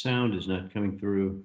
Sound is not coming through.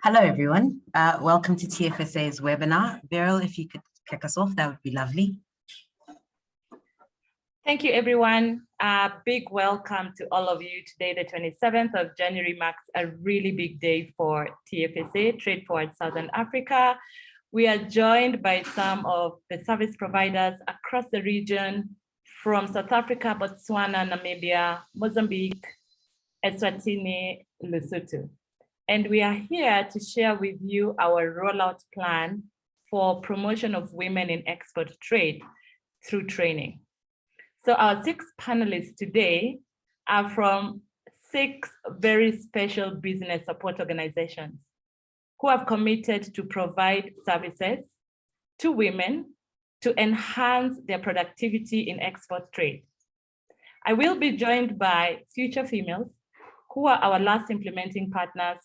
Hello, everyone. Welcome to TFSA's webinar. Beryl, if you could kick us off, that would be lovely. Thank you, everyone. A big welcome to all of you. Today, the 27th of January, marks a really big day for TFSA, Trade Forward Southern Africa. We are joined by some of the service providers across the region from South Africa, Botswana, Namibia, Mozambique, Eswatini, Lesotho. And we are here to share with you our rollout plan for promotion of women in export trade through training. So our 6 panelists today are from 6 very special business support organizations who have committed to provide services to women to enhance their productivity in export trade. I will be joined by Future Females, who are our last implementing partners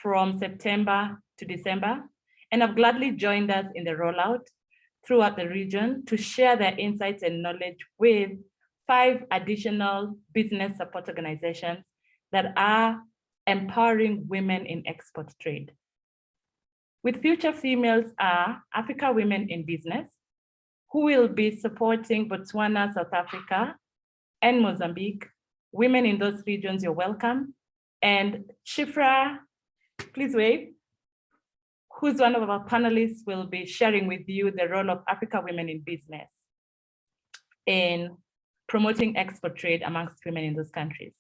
from September to December, and have gladly joined us in the rollout throughout the region to share their insights and knowledge with 5 additional business support organizations that are empowering women in export trade. With Future Females are Africa Women in Business, who will be supporting Botswana, South Africa, and Mozambique. Women in those regions, you're welcome. And Shifra, please wave, who's one of our panelists, will be sharing with you the role of Africa Women in Business in promoting export trade amongst women in those countries.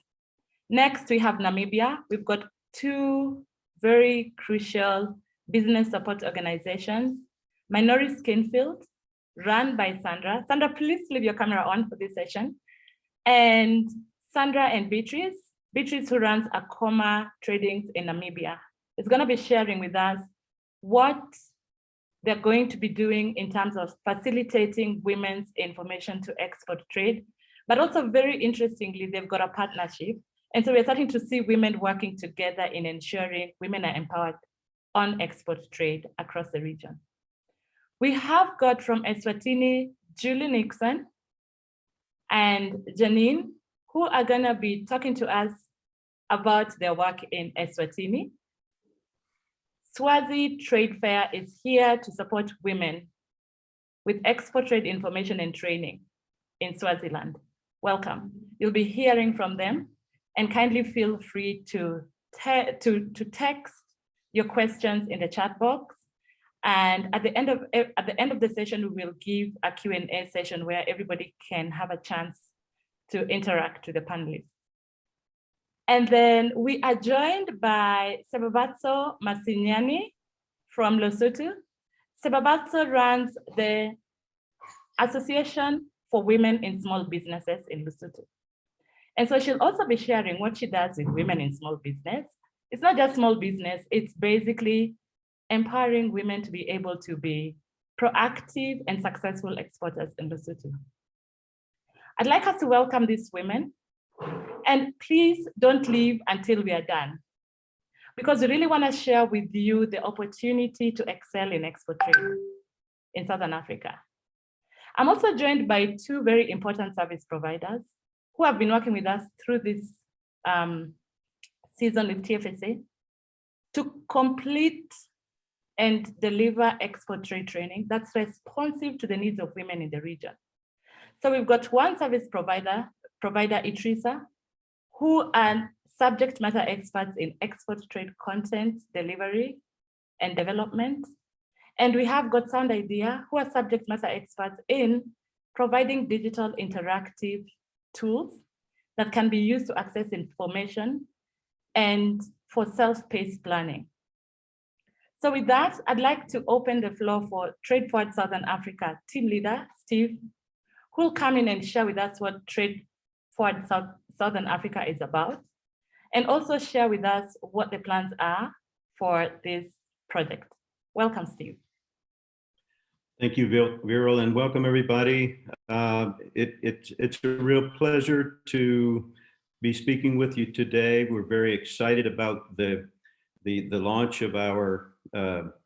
Next, we have Namibia. We've got 2 very crucial business support organizations, Minori Skinfield, run by Sandra. Sandra, please leave your camera on for this session. And Sandra and Beatrice, who runs Akoma Tradings in Namibia, is going to be sharing with us what they're going to be doing in terms of facilitating women's information to export trade. But also, very interestingly, they've got a partnership. And so we're starting to see women working together in ensuring women are empowered on export trade across the region. We have got from Eswatini, Julie Nixon and Janine, who are going to be talking to us about their work in Eswatini. Swazi Trade Fair is here to support women with export trade information and training in Swaziland. Welcome. You'll be hearing from them, and kindly feel free to text your questions in the chat box. And at the end of the session, we will give a Q&A session where everybody can have a chance to interact with the panelists. And then we are joined by Sebabatso Masinyani from Lesotho. Sebabatso runs the Association for Women in Small Businesses in Lesotho. And so she'll also be sharing what she does with women in small business. It's not just small business, it's basically empowering women to be able to be proactive and successful exporters in Lesotho. I'd like us to welcome these women. And please don't leave until we are done, because we really want to share with you the opportunity to excel in export trade in Southern Africa. I'm also joined by two very important service providers who have been working with us through this season with TFSA to complete and deliver export trade training that's responsive to the needs of women in the region. So we've got one service provider Itrisa, who are subject matter experts in export trade content delivery and development. And we have got Sound Idea, who are subject matter experts in providing digital interactive tools that can be used to access information and for self-paced planning. So with that, I'd like to open the floor for Trade Forward Southern Africa team leader, Steve, who will come in and share with us what Trade Forward Southern Africa is about, and also share with us what the plans are for this project. Welcome, Steve. Thank you, Viral, and welcome everybody. It's a real pleasure to be speaking with you today. We're very excited about the launch of our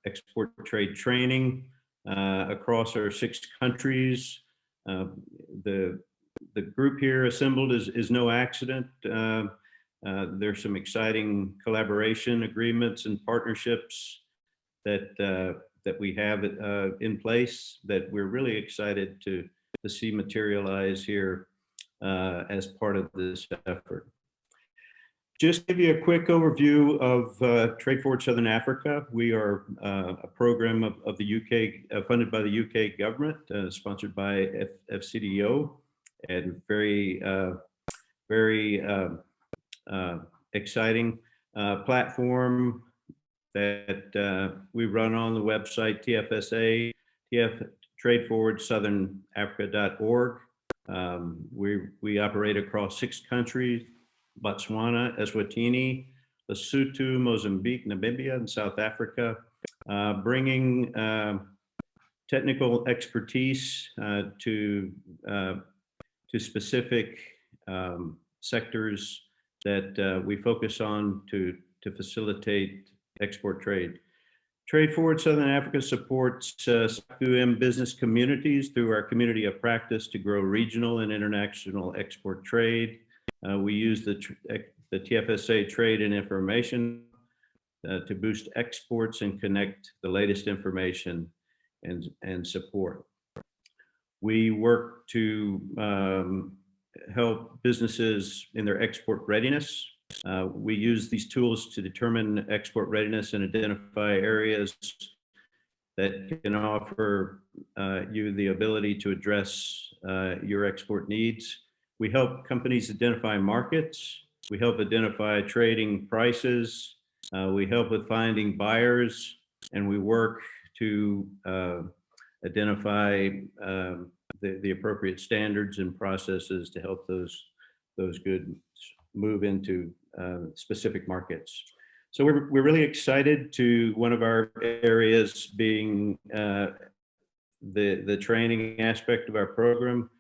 export trade training across our 6 countries. The group here assembled is no accident. There's some exciting collaboration agreements and partnerships that we have in place that we're really excited to see materialize here as part of this effort. Just to give you a quick overview of Trade Forward Southern Africa. We are a program of the UK, funded by the UK government, sponsored by FCDO, and very exciting platform that we run on the website TFSA, tradeforwardsouthernafrica.org. We operate across 6 countries: Botswana, Eswatini, Lesotho, Mozambique, Namibia, and South Africa, bringing technical expertise to specific sectors that we focus on to facilitate export trade. Trade Forward Southern Africa supports SACU+M business communities through our community of practice to grow regional and international export trade. We use the TFSA Trade and Information to boost exports and connect the latest information and support. We work to help businesses in their export readiness. We use these tools to determine export readiness and identify areas that can offer you the ability to address your export needs. We help companies identify markets. We help identify trading prices. We help with finding buyers, and we work to identify the appropriate standards and processes to help those goods move into specific markets. So we're really excited to one of our areas being the training aspect of our program.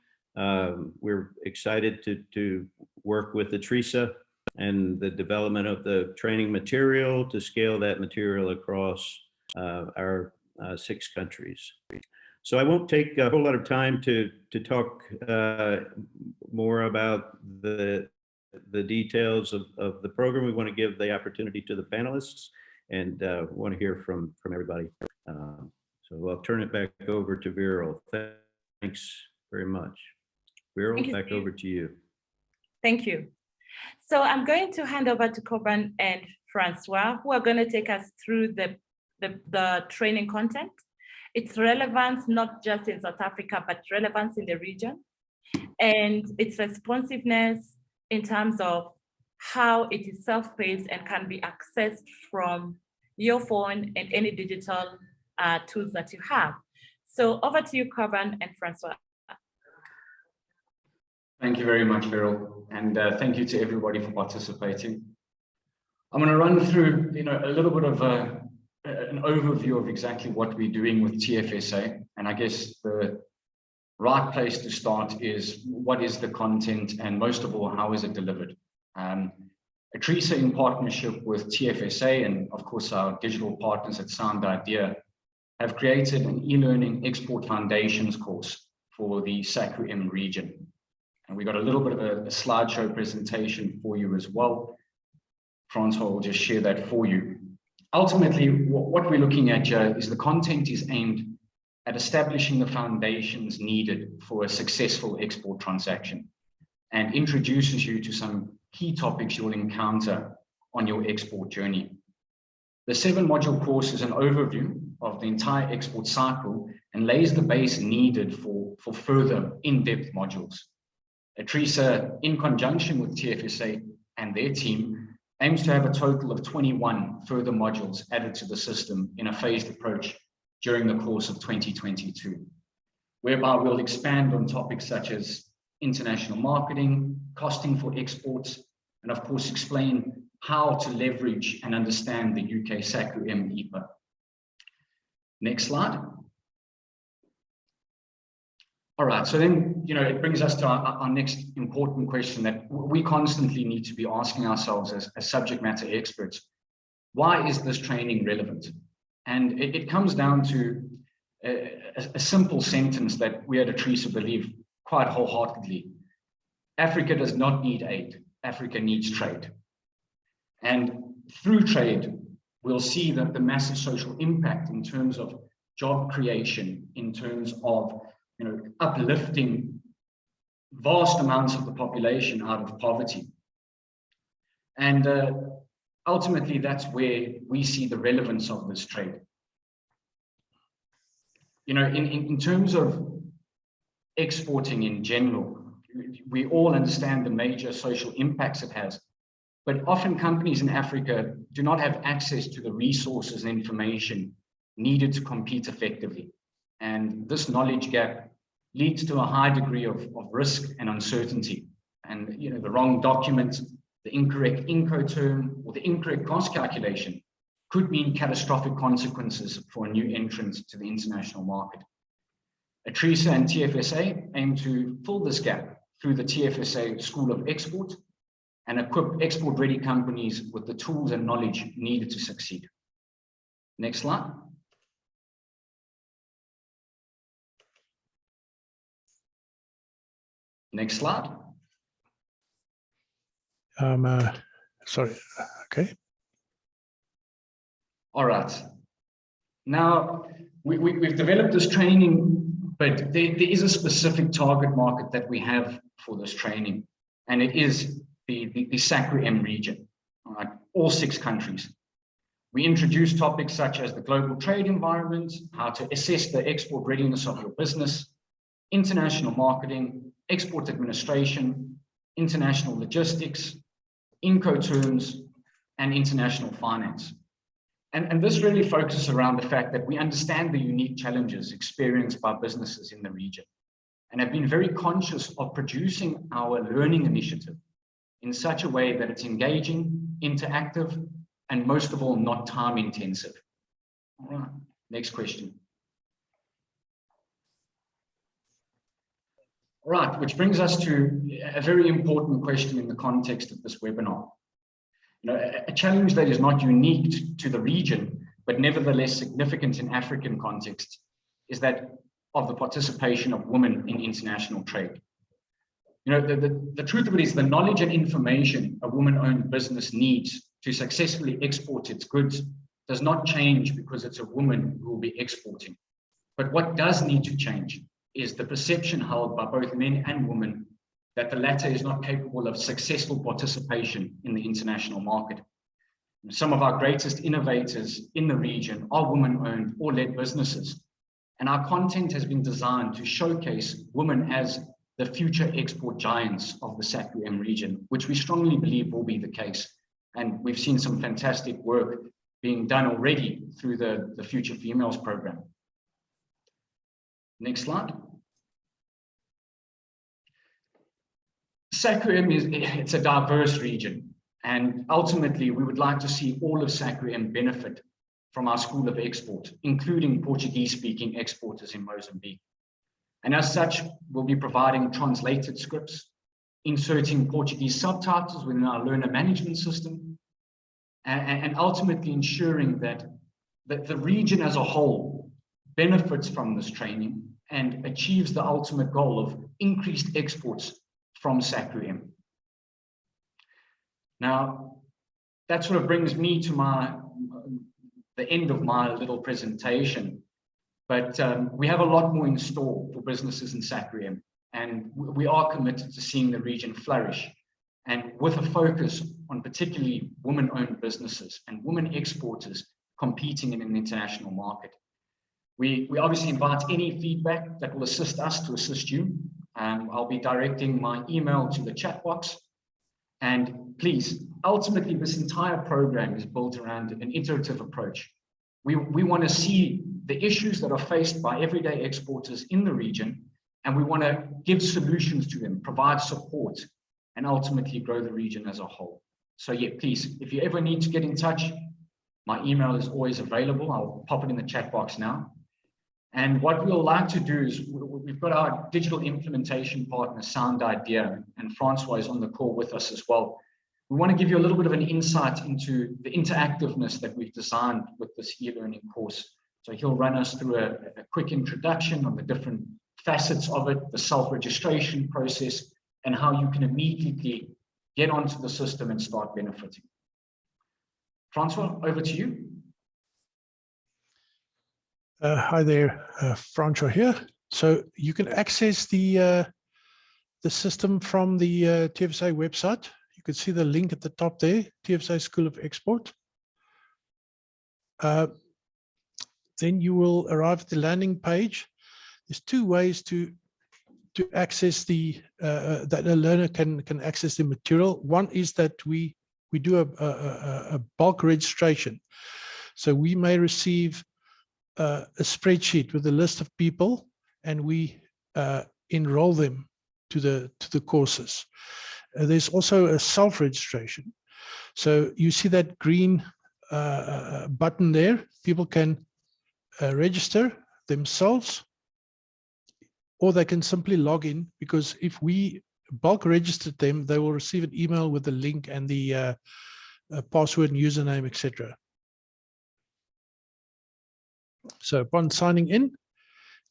We're excited to work with Itrisa and the development of the training material to scale that material across our 6 countries. So I won't take a whole lot of time to talk more about the details of the program. We want to give the opportunity to the panelists and want to hear from everybody. So I'll turn it back over to Viral. Thanks very much. Viral, back over to you. Thank you. So I'm going to hand over to Coban and Francois, who are going to take us through the training content. Its relevance, not just in South Africa, but relevance in the region, and its responsiveness in terms of how it is self-paced and can be accessed from your phone and any digital tools that you have. So over to you, Coban and Francois. Thank you very much, Beryl, and thank you to everybody for participating. I'm going to run through, a little bit of an overview of exactly what we're doing with TFSA, and I guess the right place to start is what is the content, and most of all, how is it delivered? Atrisa, in partnership with TFSA and of course our digital partners at Sound Idea, have created an e-learning export foundations course for the SACU+M region. And we got a little bit of a slideshow presentation for you as well. Francois will just share that for you. Ultimately, what we're looking at here is the content is aimed at establishing the foundations needed for a successful export transaction and introduces you to some key topics you'll encounter on your export journey. The 7-module course is an overview of the entire export cycle and lays the base needed for further in-depth modules. Atrisa, in conjunction with TFSA and their team, aims to have a total of 21 further modules added to the system in a phased approach during the course of 2022, whereby we'll expand on topics such as international marketing, costing for exports, and of course explain how to leverage and understand the UK SACU+M EPA. Next slide. All right, so then, it brings us to our next important question that we constantly need to be asking ourselves as subject matter experts. Why is this training relevant? And it comes down to a simple sentence that we at Atrisa believe quite wholeheartedly. Africa does not need aid, Africa needs trade. And through trade, we'll see that the massive social impact in terms of job creation, in terms of uplifting vast amounts of the population out of poverty. And ultimately, that's where we see the relevance of this trade. In terms of exporting in general, we all understand the major social impacts it has, but often companies in Africa do not have access to the resources and information needed to compete effectively. And this knowledge gap leads to a high degree of risk and uncertainty. And the wrong document, the incorrect Incoterm, or the incorrect cost calculation could mean catastrophic consequences for a new entrant to the international market. Atrisa and TFSA aim to fill this gap through the TFSA School of Export and equip export-ready companies with the tools and knowledge needed to succeed. Next slide. Next slide. Sorry, okay. All right. Now, we've developed this training, but there is a specific target market that we have for this training, and it is the SACU+M region, all 6 countries. We introduce topics such as the global trade environment, how to assess the export readiness of your business, international marketing, export administration, international logistics, Incoterms, and international finance. And this really focuses around the fact that we understand the unique challenges experienced by businesses in the region and have been very conscious of producing our learning initiative in such a way that it's engaging, interactive, and most of all, not time intensive. All right, next question. All right, which brings us to a very important question in the context of this webinar. A challenge that is not unique to the region, but nevertheless significant in African context, is that of the participation of women in international trade. The truth of it is the knowledge and information a woman-owned business needs to successfully export its goods does not change because it's a woman who will be exporting. But what does need to change is the perception held by both men and women that the latter is not capable of successful participation in the international market. Some of our greatest innovators in the region are women-owned or led businesses, and our content has been designed to showcase women as the future export giants of the SACU+M region, which we strongly believe will be the case. And we've seen some fantastic work being done already through the Future Females program. Next slide. SACU+M it's a diverse region, and ultimately we would like to see all of SACU+M benefit from our School of Export, including Portuguese-speaking exporters in Mozambique. And as such, we'll be providing translated scripts, inserting Portuguese subtitles within our learner management system, and ultimately ensuring that the region as a whole benefits from this training and achieves the ultimate goal of increased exports from SACU+M. Now, that sort of brings me to the end of my little presentation, but we have a lot more in store for businesses in SACU+M, and we are committed to seeing the region flourish, and with a focus on particularly women-owned businesses and women exporters competing in an international market. We obviously invite any feedback that will assist us to assist you. I'll be directing my email to the chat box. And please, ultimately, this entire program is built around an iterative approach. We want to see the issues that are faced by everyday exporters in the region, and we want to give solutions to them, provide support, and ultimately grow the region as a whole. So yeah, please, if you ever need to get in touch, my email is always available. I'll pop it in the chat box now. And what we'll like to do is we've got our digital implementation partner, Sound Idea, and Francois is on the call with us as well. We want to give you a little bit of an insight into the interactiveness that we've designed with this e-learning course. So he'll run us through a quick introduction on the different facets of it, the self-registration process, and how you can immediately get onto the system and start benefiting. Francois, over to you. Hi there, Francois here. So you can access the system from the TFSA website. You can see the link at the top there, TFSA School of Export. Then you will arrive at the landing page. There's two ways to access that a learner can access the material. One is that we do a bulk registration. So we may receive a spreadsheet with a list of people, and we enroll them to the courses. There's also a self-registration. So you see that green button there. People can register themselves, or they can simply log in, because if we bulk registered them, they will receive an email with the link and the password and username, etc. So upon signing in,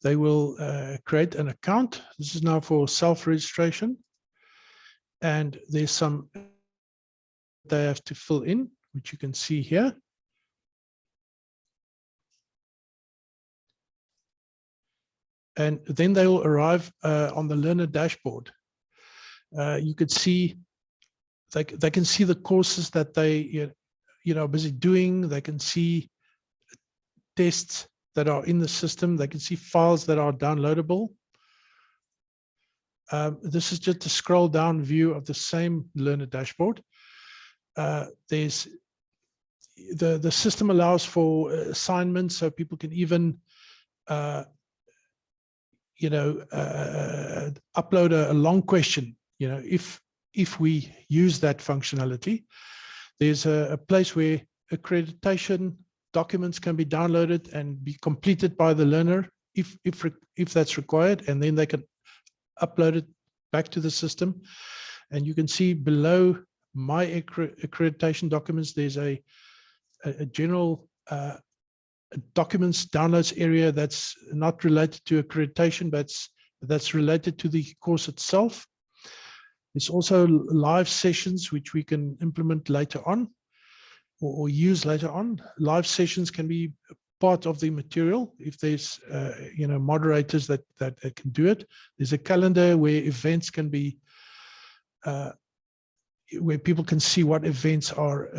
they will create an account. This is now for self-registration. And there's some they have to fill in, which you can see here. And then they will arrive on the learner dashboard. You could see, they can see the courses that they are busy doing. They can see tests that are in the system. They can see files that are downloadable. This is just a scroll down view of the same learner dashboard. There's the system allows for assignments, so people can even upload a long question. If we use that functionality, there's a place where accreditation documents can be downloaded and be completed by the learner if that's required, and then they can upload it back to the system. And you can see below my accreditation documents, there's a general documents downloads area that's not related to accreditation, but that's related to the course itself. There's also live sessions which we can implement later on or use later on. Live sessions can be part of the material if there's moderators that can do it. There's a calendar where events can be where people can see what events are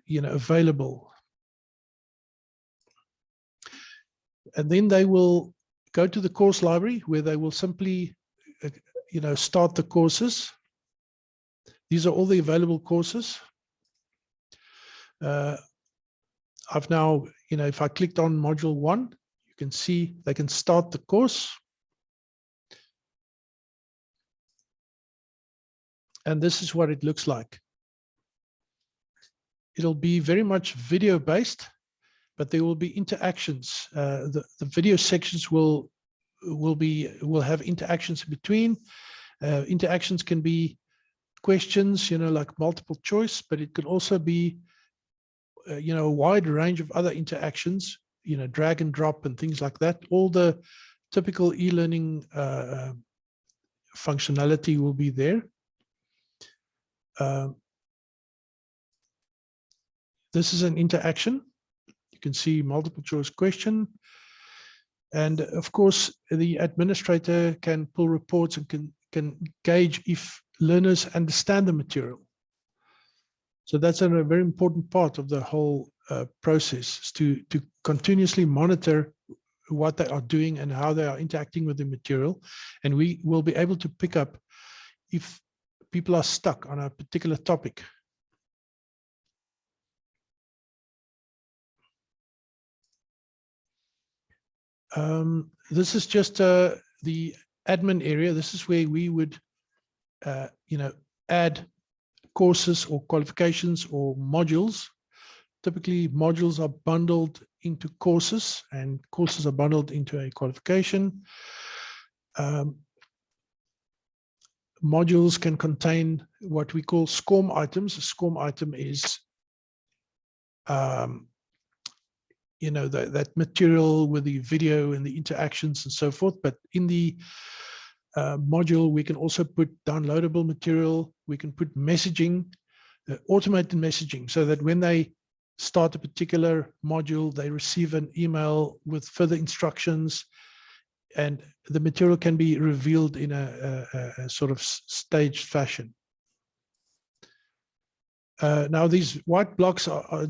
available. And then they will go to the course library, where they will simply start the courses. These are all the available courses. I've now, if I clicked on module 1, you can see they can start the course. And this is what it looks like. It'll be very much video based, but there will be interactions. The video sections will have interactions in between. Interactions can be questions, like multiple choice, but it could also be, a wide range of other interactions, drag and drop and things like that. All the typical e-learning functionality will be there. This is an interaction. You can see multiple choice question. And of course, the administrator can pull reports and can gauge if learners understand the material. So that's a very important part of the whole process, is to continuously monitor what they are doing and how they are interacting with the material. And we will be able to pick up if people are stuck on a particular topic. This is just the admin area. This is where we would, add courses or qualifications or modules. Typically, modules are bundled into courses, and courses are bundled into a qualification. Modules can contain what we call SCORM items. A SCORM item is that material with the video and the interactions and so forth. But in the module, we can also put downloadable material. We can put messaging, automated messaging, so that when they start a particular module, they receive an email with further instructions, and the material can be revealed in a sort of staged fashion. Now, these white blocks are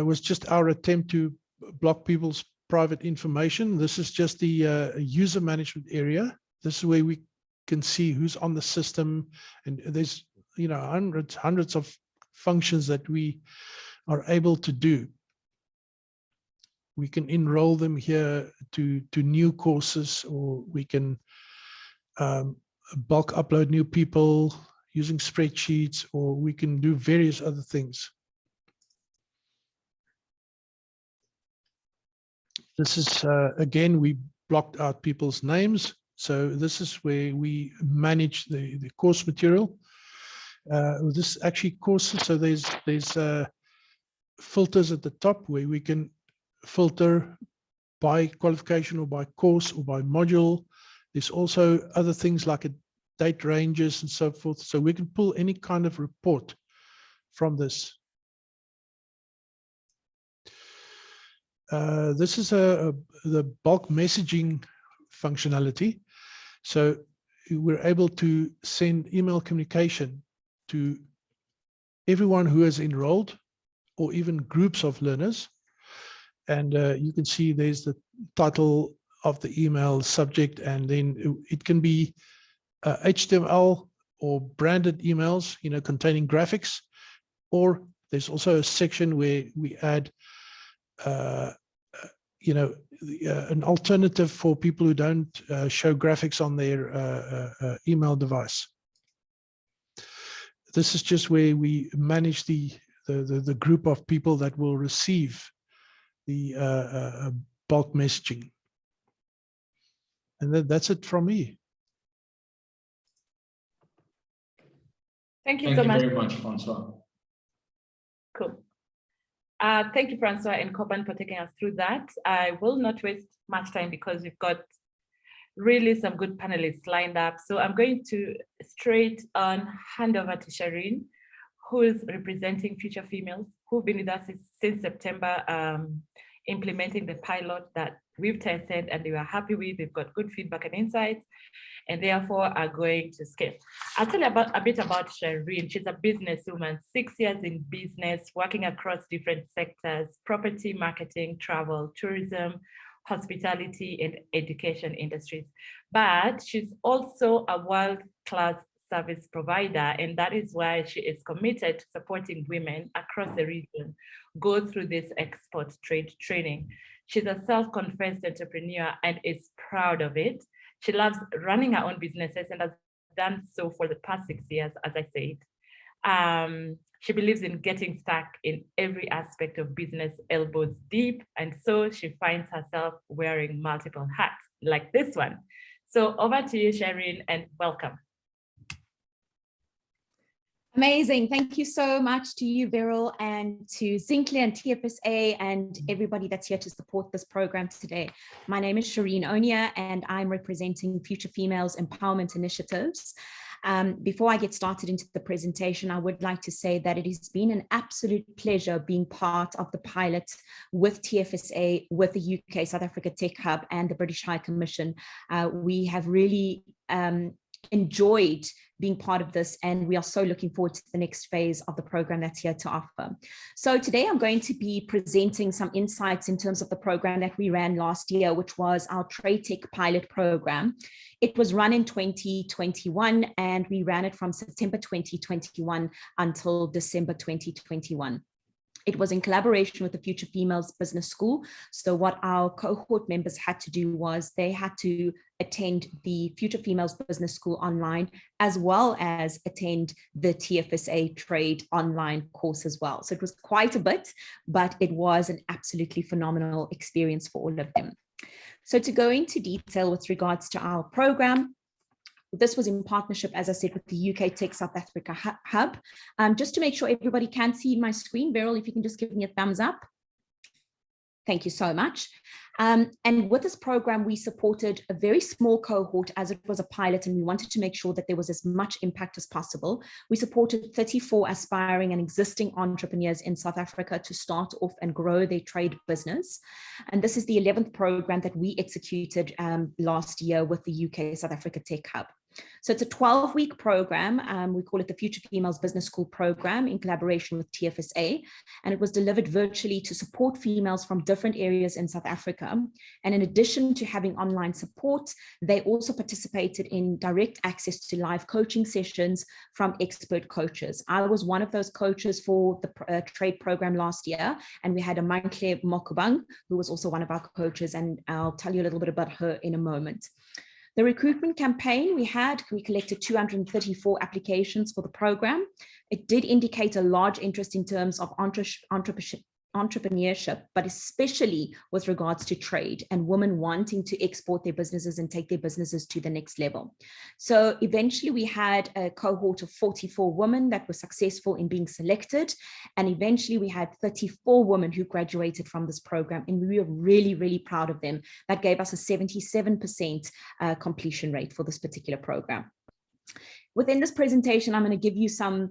was just our attempt to block people's private information. This is just the user management area. This is where we can see who's on the system, and there's hundreds of functions that we are able to do. We can enroll them here to new courses, or we can bulk upload new people using spreadsheets, or we can do various other things. This is, again, we blocked out people's names. So this is where we manage the course material. This is actually courses. So there's filters at the top where we can filter by qualification or by course or by module. There's also other things like date ranges and so forth. So we can pull any kind of report from this. This is the bulk messaging functionality. So we're able to send email communication to everyone who has enrolled, or even groups of learners. And you can see there's the title of the email, subject, and then it can be HTML or branded emails, containing graphics, or there's also a section where we add an alternative for people who don't show graphics on their email device. This is just where we manage the group of people that will receive the bulk messaging. And that's it from me. Thank you so much. Thank you very much, Francois. Cool. Thank you, Francois and Coban, for taking us through that. I will not waste much time because we've got really some good panelists lined up. So I'm going to straight on hand over to Shireen, who is representing Future Females, who've been with us since September, implementing the pilot that we've tested and we were happy with. We've got good feedback and insights, and therefore are going to scale. I'll tell you a bit about Shireen. She's a businesswoman, 6 years in business, working across different sectors: property, marketing, travel, tourism, hospitality, and education industries. But she's also a world-class service provider, and that is why she is committed to supporting women across the region go through this export trade training. She's a self-confessed entrepreneur and is proud of it. She loves running her own businesses and has done so for the past 6 years, as I said. She believes in getting stuck in every aspect of business, elbows deep, and so she finds herself wearing multiple hats, like this one. So over to you, Shireen, and welcome. Amazing. Thank you so much to you, Viral, and to Zinkler and TFSA and everybody that's here to support this program today. My name is Shireen Onia, and I'm representing Future Females Empowerment Initiatives. Before I get started into the presentation, I would like to say that it has been an absolute pleasure being part of the pilot with TFSA, with the UK South Africa Tech Hub and the British High Commission. We have really enjoyed being part of this, and we are so looking forward to the next phase of the program that's here to offer. So today I'm going to be presenting some insights in terms of the program that we ran last year, which was our Trade Tech pilot program. It was run in 2021, and we ran it from September 2021 until December 2021. It was in collaboration with the Future Females Business School. So what our cohort members had to do was they had to attend the Future Females Business School online, as well as attend the TFSA Trade online course as well. So it was quite a bit, but it was an absolutely phenomenal experience for all of them. So to go into detail with regards to our program, this was in partnership, as I said, with the UK Tech South Africa Hub. Just to make sure everybody can see my screen, Beryl, if you can just give me a thumbs up. Thank you so much. And with this program, we supported a very small cohort as it was a pilot, and we wanted to make sure that there was as much impact as possible. We supported 34 aspiring and existing entrepreneurs in South Africa to start off and grow their trade business. And this is the 11th program that we executed last year with the UK South Africa Tech Hub. So it's a 12-week program. We call it the Future Females Business School program in collaboration with TFSA, and it was delivered virtually to support females from different areas in South Africa. And in addition to having online support, they also participated in direct access to live coaching sessions from expert coaches. I was one of those coaches for the trade program last year, and we had a Mantle Mokubang, who was also one of our coaches, and I'll tell you a little bit about her in a moment. The recruitment campaign we collected 234 applications for the program. It did indicate a large interest in terms of entrepreneurship, but especially with regards to trade and women wanting to export their businesses and take their businesses to the next level. So eventually we had a cohort of 44 women that were successful in being selected. And eventually we had 34 women who graduated from this program, and we were really, really proud of them. That gave us a 77% completion rate for this particular program. Within this presentation, I'm going to give you some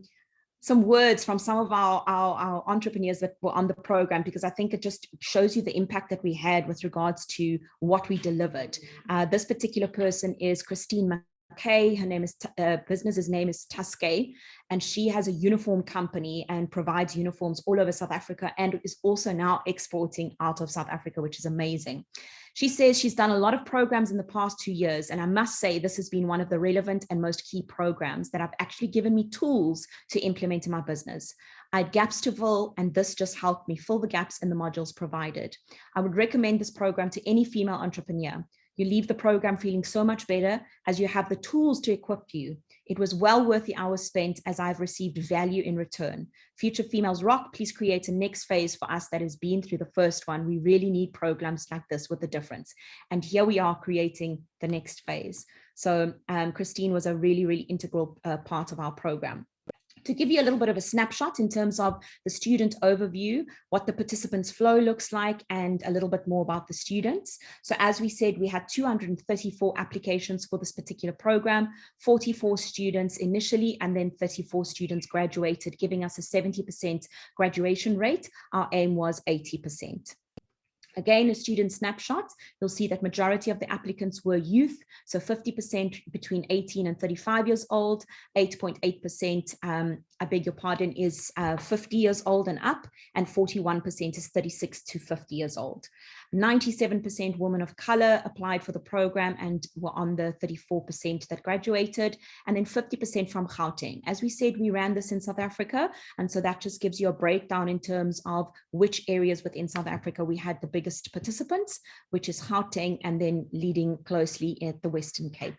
words from some of our entrepreneurs that were on the program, because I think it just shows you the impact that we had with regards to what we delivered. This particular person is Christine McKay. Her name is business's name is Tusky, and she has a uniform company and provides uniforms all over South Africa, and is also now exporting out of South Africa, which is amazing. She says she's done a lot of programs in the past 2 years, and I must say this has been one of the relevant and most key programs that have actually given me tools to implement in my business. I had gaps to fill, and this just helped me fill the gaps in the modules provided. I would recommend this program to any female entrepreneur. You leave the program feeling so much better as you have the tools to equip you. It was well worth the hours spent, as I've received value in return. Future Females Rock, please create a next phase for us that has been through the first one. We really need programs like this with a difference. And here we are creating the next phase. So Christine was a really, really integral part of our program. To give you a little bit of a snapshot in terms of the student overview, what the participants flow looks like, and a little bit more about the students. So as we said, we had 234 applications for this particular program, 44 students initially, and then 34 students graduated, giving us a 70% graduation rate. Our aim was 80%. Again, a student snapshot, you'll see that majority of the applicants were youth, so 50% between 18 and 35 years old, 8.8% I beg your pardon, is 50 years old and up, and 41% is 36 to 50 years old. 97% women of color applied for the program and were on the 34% that graduated, and then 50% from Gauteng. As we said, we ran this in South Africa, and so that just gives you a breakdown in terms of which areas within South Africa we had the biggest participants, which is Gauteng, and then leading closely at the Western Cape.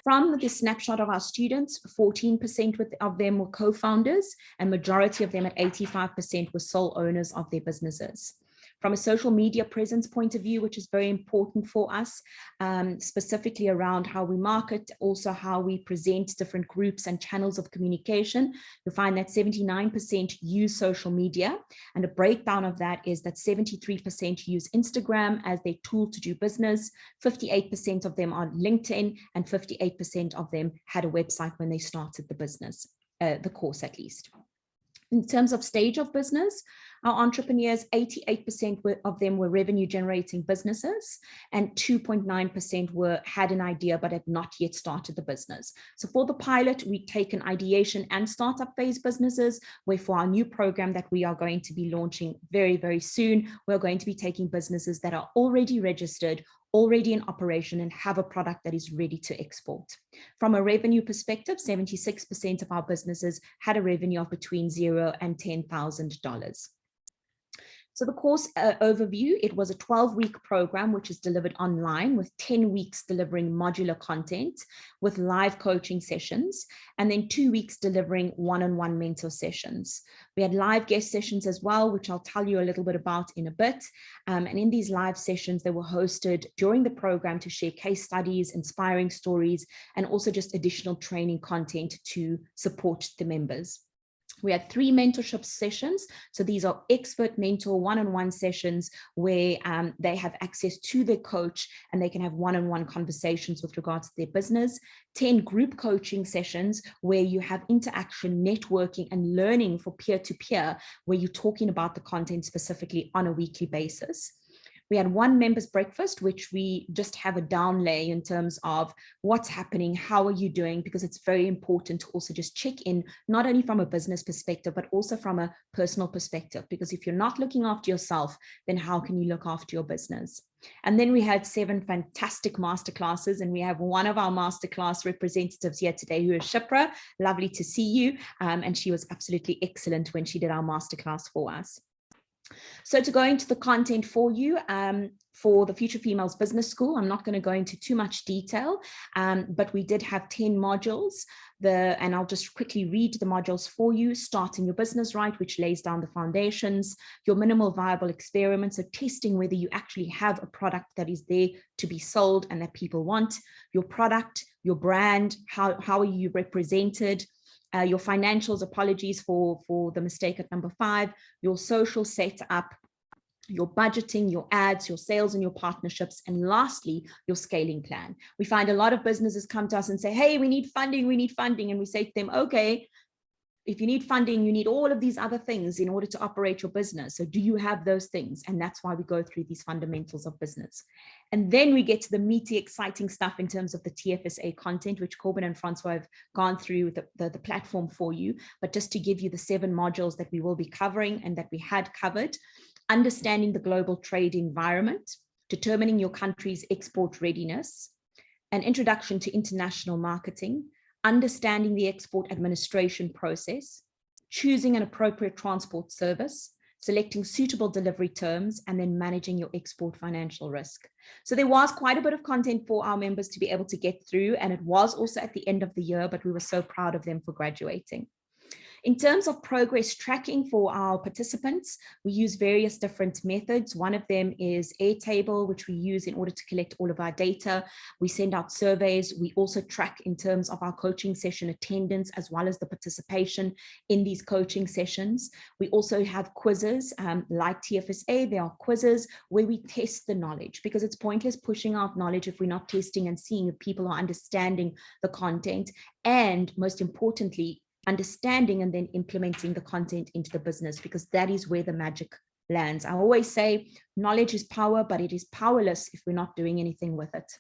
From the snapshot of our students, 14% of them were co-founders, and majority of them at 85% were sole owners of their businesses. From a social media presence point of view, which is very important for us, specifically around how we market, also how we present different groups and channels of communication, you'll find that 79% use social media, and a breakdown of that is that 73% use Instagram as their tool to do business, 58% of them are LinkedIn, and 58% of them had a website when they started the business, the course at least. In terms of stage of business, our entrepreneurs, 88% of them were revenue generating businesses, and 2.9% had an idea but had not yet started the business. So for the pilot, we take an ideation and startup phase businesses, where for our new program that we are going to be launching very, very soon, we're going to be taking businesses that are already registered, already in operation, and have a product that is ready to export. From a revenue perspective, 76% of our businesses had a revenue of between $0 and $10,000. So the course overview, it was a 12-week program, which is delivered online, with 10 weeks delivering modular content with live coaching sessions, and then 2 weeks delivering one-on-one mentor sessions. We had live guest sessions as well, which I'll tell you a little bit about in a bit. And in these live sessions, they were hosted during the program to share case studies, inspiring stories, and also just additional training content to support the members. We had 3 mentorship sessions. So these are expert mentor one-on-one sessions where they have access to their coach and they can have one-on-one conversations with regards to their business. 10 group coaching sessions where you have interaction, networking, and learning for peer-to-peer, where you're talking about the content specifically on a weekly basis. We had 1 members breakfast, which we just have a down lay in terms of what's happening, how are you doing, because it's very important to also just check in, not only from a business perspective, but also from a personal perspective, because if you're not looking after yourself, then how can you look after your business? And then we had 7 fantastic masterclasses, and we have one of our masterclass representatives here today, who is Shipra. Lovely to see you. And she was absolutely excellent when she did our masterclass for us. So to go into the content for you, for the Future Females Business School, I'm not going to go into too much detail, but we did have 10 modules. And I'll just quickly read the modules for you. Starting your business right, which lays down the foundations. Your minimal viable experiment, so testing whether you actually have a product that is there to be sold and that people want. Your product, your brand, how are you represented? Your financials, apologies for the mistake at number 5, your social setup, your budgeting, your ads, your sales and your partnerships, and lastly, your scaling plan. We find a lot of businesses come to us and say, hey, we need funding, and we say to them, okay, if you need funding, you need all of these other things in order to operate your business. So do you have those things? And that's why we go through these fundamentals of business. And then we get to the meaty, exciting stuff in terms of the TFSA content, which Corbin and Francois have gone through the platform for you. But just to give you the 7 modules that we will be covering and that we had covered: understanding the global trade environment, determining your country's export readiness, an introduction to international marketing, understanding the export administration process, choosing an appropriate transport service, selecting suitable delivery terms, and then managing your export financial risk. So there was quite a bit of content for our members to be able to get through, and it was also at the end of the year, but we were so proud of them for graduating. In terms of progress tracking for our participants, we use various different methods. One of them is Airtable, which we use in order to collect all of our data. We send out surveys. We also track in terms of our coaching session attendance, as well as the participation in these coaching sessions. We also have quizzes like TFSA. There are quizzes where we test the knowledge, because it's pointless pushing out knowledge if we're not testing and seeing if people are understanding the content. And most importantly, understanding and then implementing the content into the business, because that is where the magic lands. I always say knowledge is power, but it is powerless if we're not doing anything with it.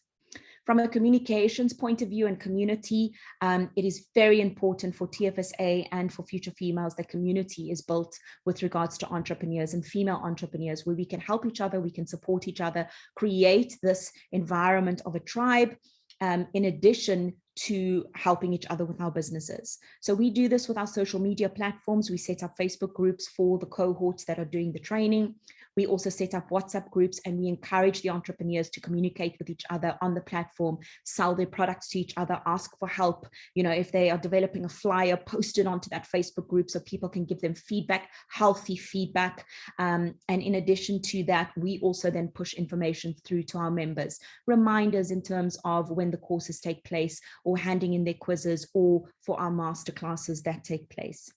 From a communications point of view and community, it is very important for TFSA and for Future Females that community is built with regards to entrepreneurs and female entrepreneurs, where we can help each other, we can support each other, create this environment of a tribe, in addition to helping each other with our businesses. So we do this with our social media platforms. We set up Facebook groups for the cohorts that are doing the training. We also set up WhatsApp groups, and we encourage the entrepreneurs to communicate with each other on the platform, sell their products to each other, ask for help. You know, if they are developing a flyer, post it onto that Facebook group so people can give them feedback, healthy feedback. And in addition to that, we also then push information through to our members, reminders in terms of when the courses take place, or handing in their quizzes, or for our masterclasses that take place.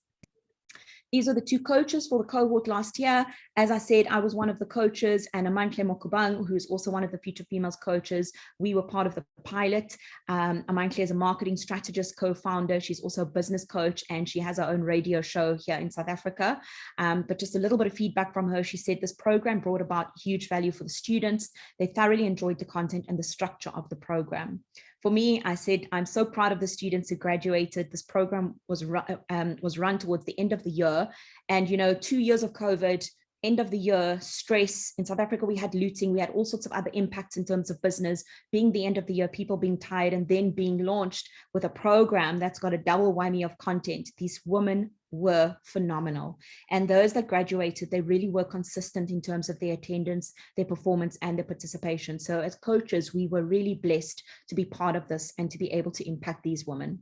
These are the two coaches for the cohort last year. As I said, I was one of the coaches, and Amantle Mokubang, who is also one of the Future Females coaches, we were part of the pilot. Amantle is a marketing strategist, co-founder. She's also a business coach, and she has her own radio show here in South Africa. But just a little bit of feedback from her. She said this program brought about huge value for the students. They thoroughly enjoyed the content and the structure of the program. For me, I said, I'm so proud of the students who graduated. This program was run towards the end of the year. And, you know, 2 years of COVID, end of the year, stress. In South Africa, we had looting. We had all sorts of other impacts in terms of business, being the end of the year, people being tired, and then being launched with a program that's got a double whammy of content. These women were phenomenal. And those that graduated, they really were consistent in terms of their attendance, their performance, and their participation. So as coaches, we were really blessed to be part of this and to be able to impact these women.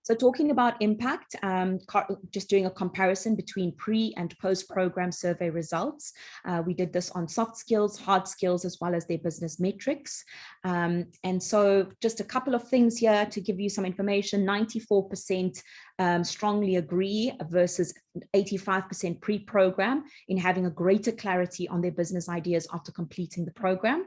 So talking about impact, just doing a comparison between pre and post program survey results. We did this on soft skills, hard skills, as well as their business metrics. And so just a couple of things here to give you some information. 94% strongly agree versus 85% pre-program in having a greater clarity on their business ideas after completing the program.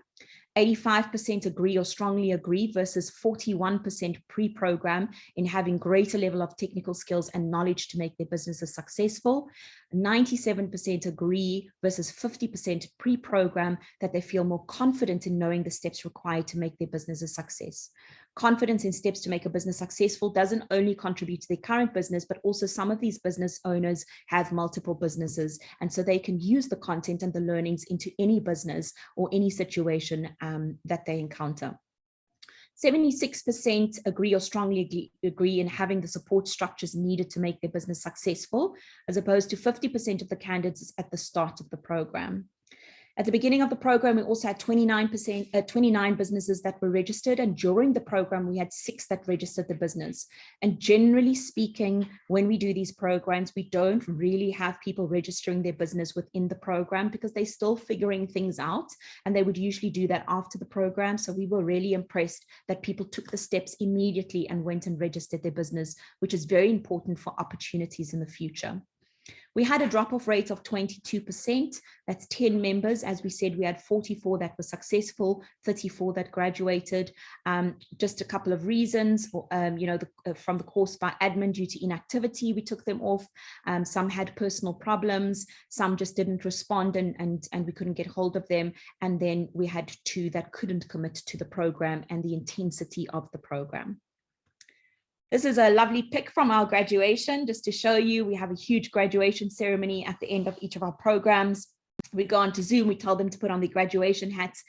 85% agree or strongly agree versus 41% pre-program in having greater level of technical skills and knowledge to make their businesses successful. 97% agree versus 50% pre-program that they feel more confident in knowing the steps required to make their business a success. Confidence in steps to make a business successful doesn't only contribute to their current business, but also some of these business owners have multiple businesses. And so they can use the content and the learnings into any business or any situation that they encounter. 76% agree or strongly agree in having the support structures needed to make their business successful, as opposed to 50% of the candidates at the start of the program. At the beginning of the program, we also had 29 businesses that were registered. And during the program, we had 6 that registered the business. And generally speaking, when we do these programs, we don't really have people registering their business within the program because they're still figuring things out. And they would usually do that after the program. So we were really impressed that people took the steps immediately and went and registered their business, which is very important for opportunities in the future. We had a drop-off rate of 22%. That's 10 members. As we said, we had 44 that were successful, 34 that graduated. Just a couple of reasons, from the course by admin due to inactivity, we took them off. Some had personal problems. Some just didn't respond and we couldn't get hold of them. And then we had 2 that couldn't commit to the program and the intensity of the program. This is a lovely pic from our graduation, just to show you, we have a huge graduation ceremony at the end of each of our programs. We go on to Zoom, we tell them to put on the graduation hats.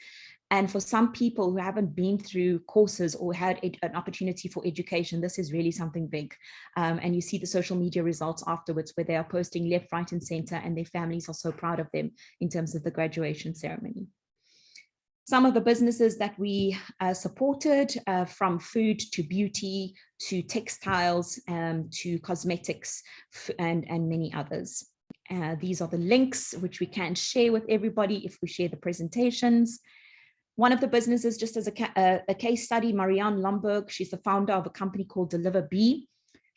And for some people who haven't been through courses or had an opportunity for education, this is really something big. And you see the social media results afterwards where they are posting left, right, and center, and their families are so proud of them in terms of the graduation ceremony. Some of the businesses that we supported, from food to beauty to textiles to cosmetics and many others. These are the links which we can share with everybody if we share the presentations. One of the businesses, just as a case study, Marianne Lomberg, she's the founder of a company called Deliver Bee.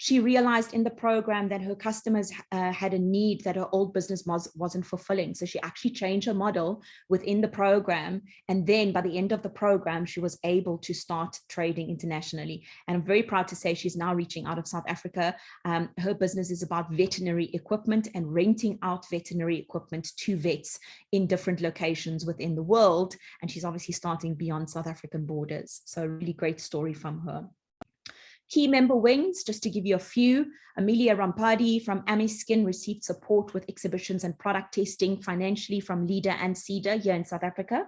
She realized in the program that her customers had a need that her old business wasn't fulfilling. So she actually changed her model within the program. And then by the end of the program, she was able to start trading internationally. And I'm very proud to say she's now reaching out of South Africa. Her business is about veterinary equipment and renting out veterinary equipment to vets in different locations within the world. And she's obviously starting beyond South African borders. So a really great story from her. Key member wins, just to give you a few. Amelia Rampadi from Amiskin received support with exhibitions and product testing financially from LEADER and CEDA here in South Africa.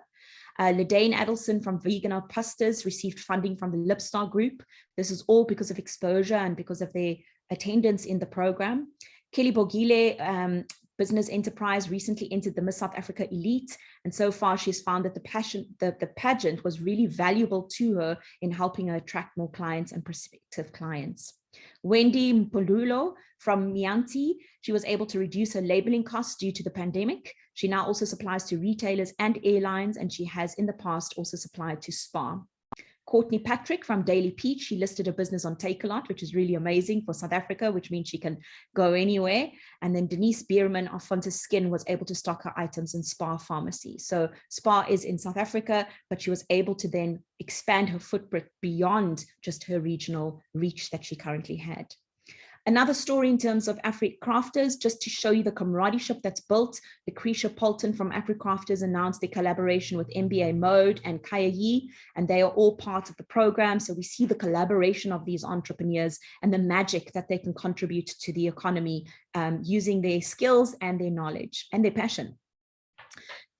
Ladane Adelson from Vegan Pastas received funding from the Lipstar Group. This is all because of exposure and because of their attendance in the program. Kelly Bogile, Business Enterprise, recently entered the Miss South Africa Elite, and so far she's found that the pageant was really valuable to her in helping her attract more clients and prospective clients. Wendy Mpululo from Mianti, she was able to reduce her labeling costs due to the pandemic. She now also supplies to retailers and airlines, and she has in the past also supplied to Spa. Courtney Patrick from Daily Peach, she listed a business on Takealot, which is really amazing for South Africa, which means she can go anywhere. And then Denise Bierman of Fontes Skin was able to stock her items in Spa Pharmacy. So Spa is in South Africa, but she was able to then expand her footprint beyond just her regional reach that she currently had. Another story in terms of AfriCrafters, just to show you the camaraderie that's built. Lucretia Polton from AfriCrafters announced their collaboration with MBA Mode and Kaya Yi, and they are all part of the program. So we see the collaboration of these entrepreneurs and the magic that they can contribute to the economy using their skills and their knowledge and their passion.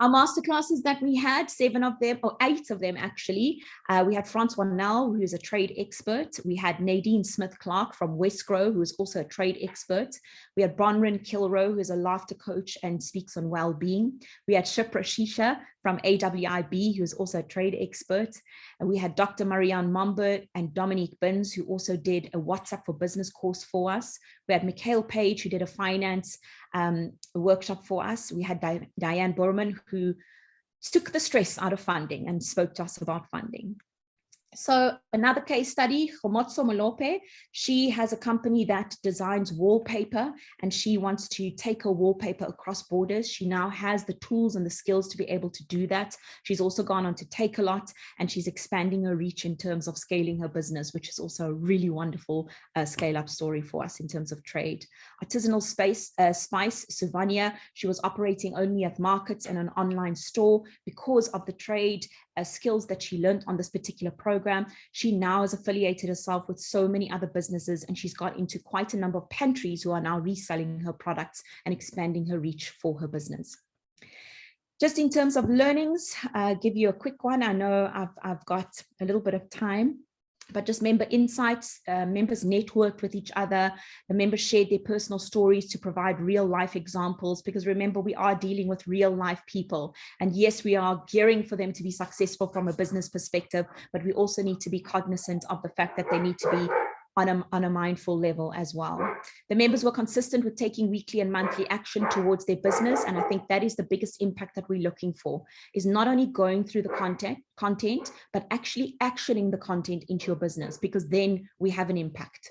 Our masterclasses that we had, 7 of them, or 8 of them actually, we had Francois Nell, who is a trade expert. We had Nadine Smith-Clark from Westgrow, who is also a trade expert. We had Bronwyn Kilrow, who is a laughter coach and speaks on well-being. We had Shipra Shisha from AWIB, who is also a trade expert. And we had Dr. Marianne Mombert and Dominique Binns, who also did a WhatsApp for Business course for us. We had Mikhail Page, who did a finance workshop for us. We had Diane Borman, who took the stress out of funding and spoke to us about funding. So another case study, Khomotso Molope, she has a company that designs wallpaper, and she wants to take her wallpaper across borders. She now has the tools and the skills to be able to do that. She's also gone on to Takealot, and she's expanding her reach in terms of scaling her business, which is also a really wonderful scale-up story for us in terms of trade. Artisanal Spice, Sylvania, she was operating only at markets and an online store. Because of the trade skills that she learned on this particular program, she now has affiliated herself with so many other businesses, and she's got into quite a number of pantries who are now reselling her products and expanding her reach for her business. Just in terms of learnings, give you a quick one. I know I've got a little bit of time, but just member insights, members networked with each other, the members shared their personal stories to provide real life examples, because remember, we are dealing with real life people. And yes, we are gearing for them to be successful from a business perspective, but we also need to be cognizant of the fact that they need to be on a mindful level as well. The members were consistent with taking weekly and monthly action towards their business. And I think that is the biggest impact that we're looking for, is not only going through the content, but actually actioning the content into your business, because then we have an impact.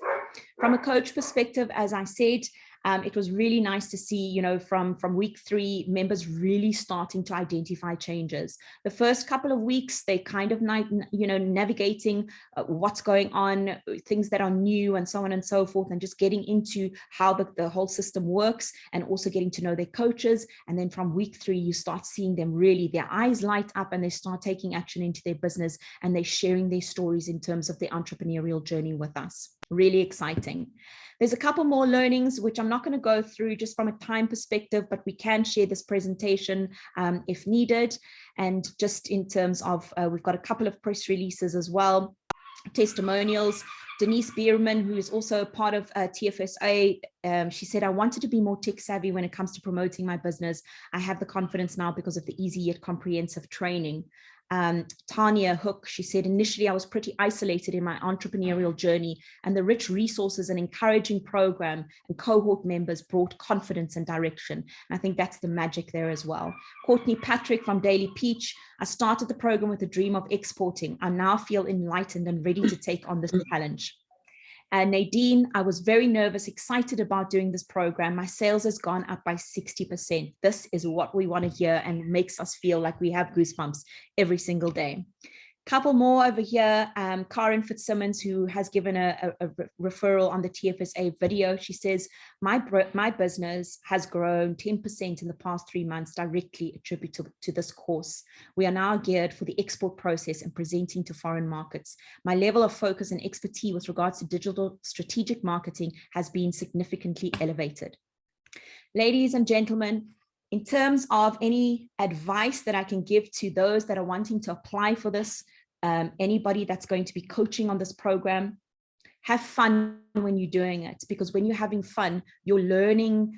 From a coach perspective, as I said, it was really nice to see, you know, from week 3, members really starting to identify changes. The first couple of weeks, they kind of, you know, navigating what's going on, things that are new and so on and so forth, and just getting into how the whole system works, and also getting to know their coaches. And then from week 3, you start seeing them really, their eyes light up, and they start taking action into their business, and they're sharing their stories in terms of their entrepreneurial journey with us. Really exciting. There's a couple more learnings, which I'm not going to go through just from a time perspective, but we can share this presentation if needed. And just in terms of, we've got a couple of press releases as well, testimonials. Denise Bierman, who is also part of TFSA, she said, I wanted to be more tech savvy when it comes to promoting my business. I have the confidence now because of the easy yet comprehensive training. Tanya Hook, she said, initially I was pretty isolated in my entrepreneurial journey, and the rich resources and encouraging program and cohort members brought confidence and direction. And I think that's the magic there as well. Courtney Patrick from Daily Peach, I started the program with a dream of exporting. I now feel enlightened and ready to take on this challenge. Nadine, I was very nervous, excited about doing this program. My sales has gone up by 60%. This is what we want to hear and makes us feel like we have goosebumps every single day. Couple more over here, Karen Fitzsimmons, who has given a referral on the TFSA video. She says, my business has grown 10% in the past 3 months, directly attributable to this course. We are now geared for the export process and presenting to foreign markets. My level of focus and expertise with regards to digital strategic marketing has been significantly elevated. Ladies and gentlemen, in terms of any advice that I can give to those that are wanting to apply for this, anybody that's going to be coaching on this program, have fun when you're doing it, because when you're having fun, you're learning,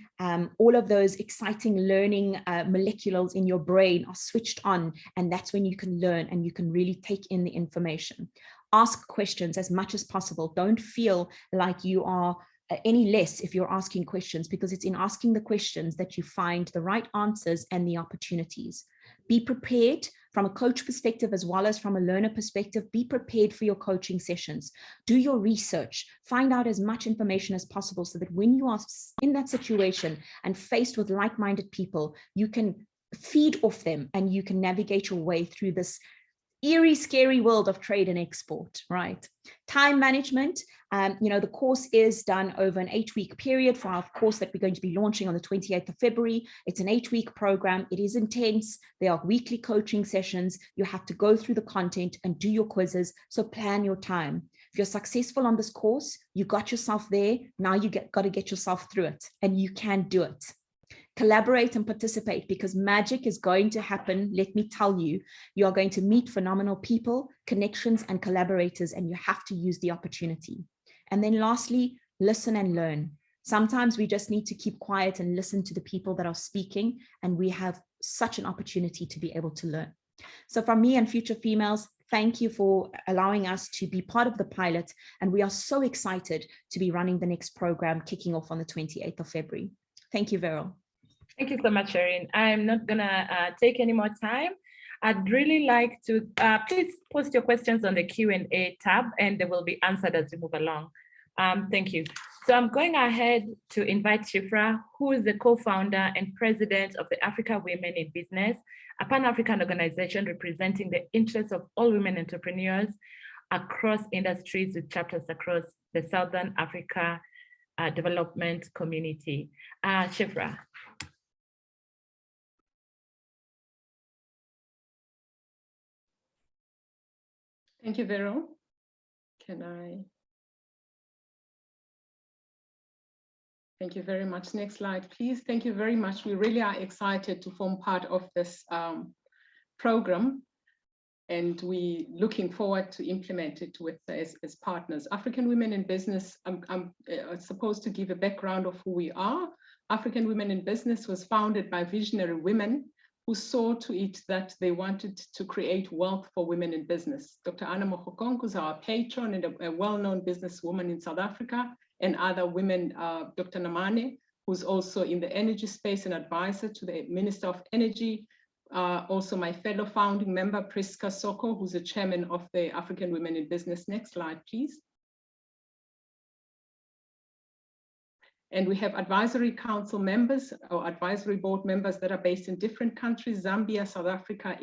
all of those exciting learning molecules in your brain are switched on, and that's when you can learn and you can really take in the information. Ask questions as much as possible. Don't feel like you are any less if you're asking questions, because it's in asking the questions that you find the right answers and the opportunities. Be prepared from a coach perspective as well as from a learner perspective. Be prepared for your coaching sessions. Do your research. Find out as much information as possible so that when you are in that situation and faced with like-minded people, you can feed off them and you can navigate your way through this eerie, scary world of trade and export, right? Time management, the course is done over an 8-week period for our course that we're going to be launching on the 28th of February. It's an 8-week program. It is intense. There are weekly coaching sessions. You have to go through the content and do your quizzes. So plan your time. If you're successful on this course, you got yourself there. Now you got to get yourself through it, and you can do it. Collaborate and participate, because magic is going to happen. Let me tell you, you are going to meet phenomenal people, connections, and collaborators, and you have to use the opportunity. And then lastly, listen and learn. Sometimes we just need to keep quiet and listen to the people that are speaking, and we have such an opportunity to be able to learn. So from me and Future Females, thank you for allowing us to be part of the pilot, and we are so excited to be running the next program kicking off on the 28th of February. Thank you, Veryl. Thank you so much, Shireen. I'm not gonna take any more time. I'd really like to please post your questions on the Q&A tab, and they will be answered as we move along. Thank you. So I'm going ahead to invite Shifra, who is the co-founder and president of the Africa Women in Business, a Pan-African organization representing the interests of all women entrepreneurs across industries with chapters across the Southern Africa development community. Shifra. Thank you, Vero. Thank you very much. Next slide, please. Thank you very much. We really are excited to form part of this program, and we looking forward to implement it with as partners. African Women in Business, I'm supposed to give a background of who we are. African Women in Business was founded by visionary women who saw to it that they wanted to create wealth for women in business. Dr. Anna Mogokongo is our patron and a well-known businesswoman in South Africa, and other women, Dr. Namane, who's also in the energy space and advisor to the Minister of Energy. Also my fellow founding member, Priska Soko, who's the chairman of the African Women in Business. Next slide, please. And we have advisory council members or advisory board members that are based in different countries, Zambia, South Africa,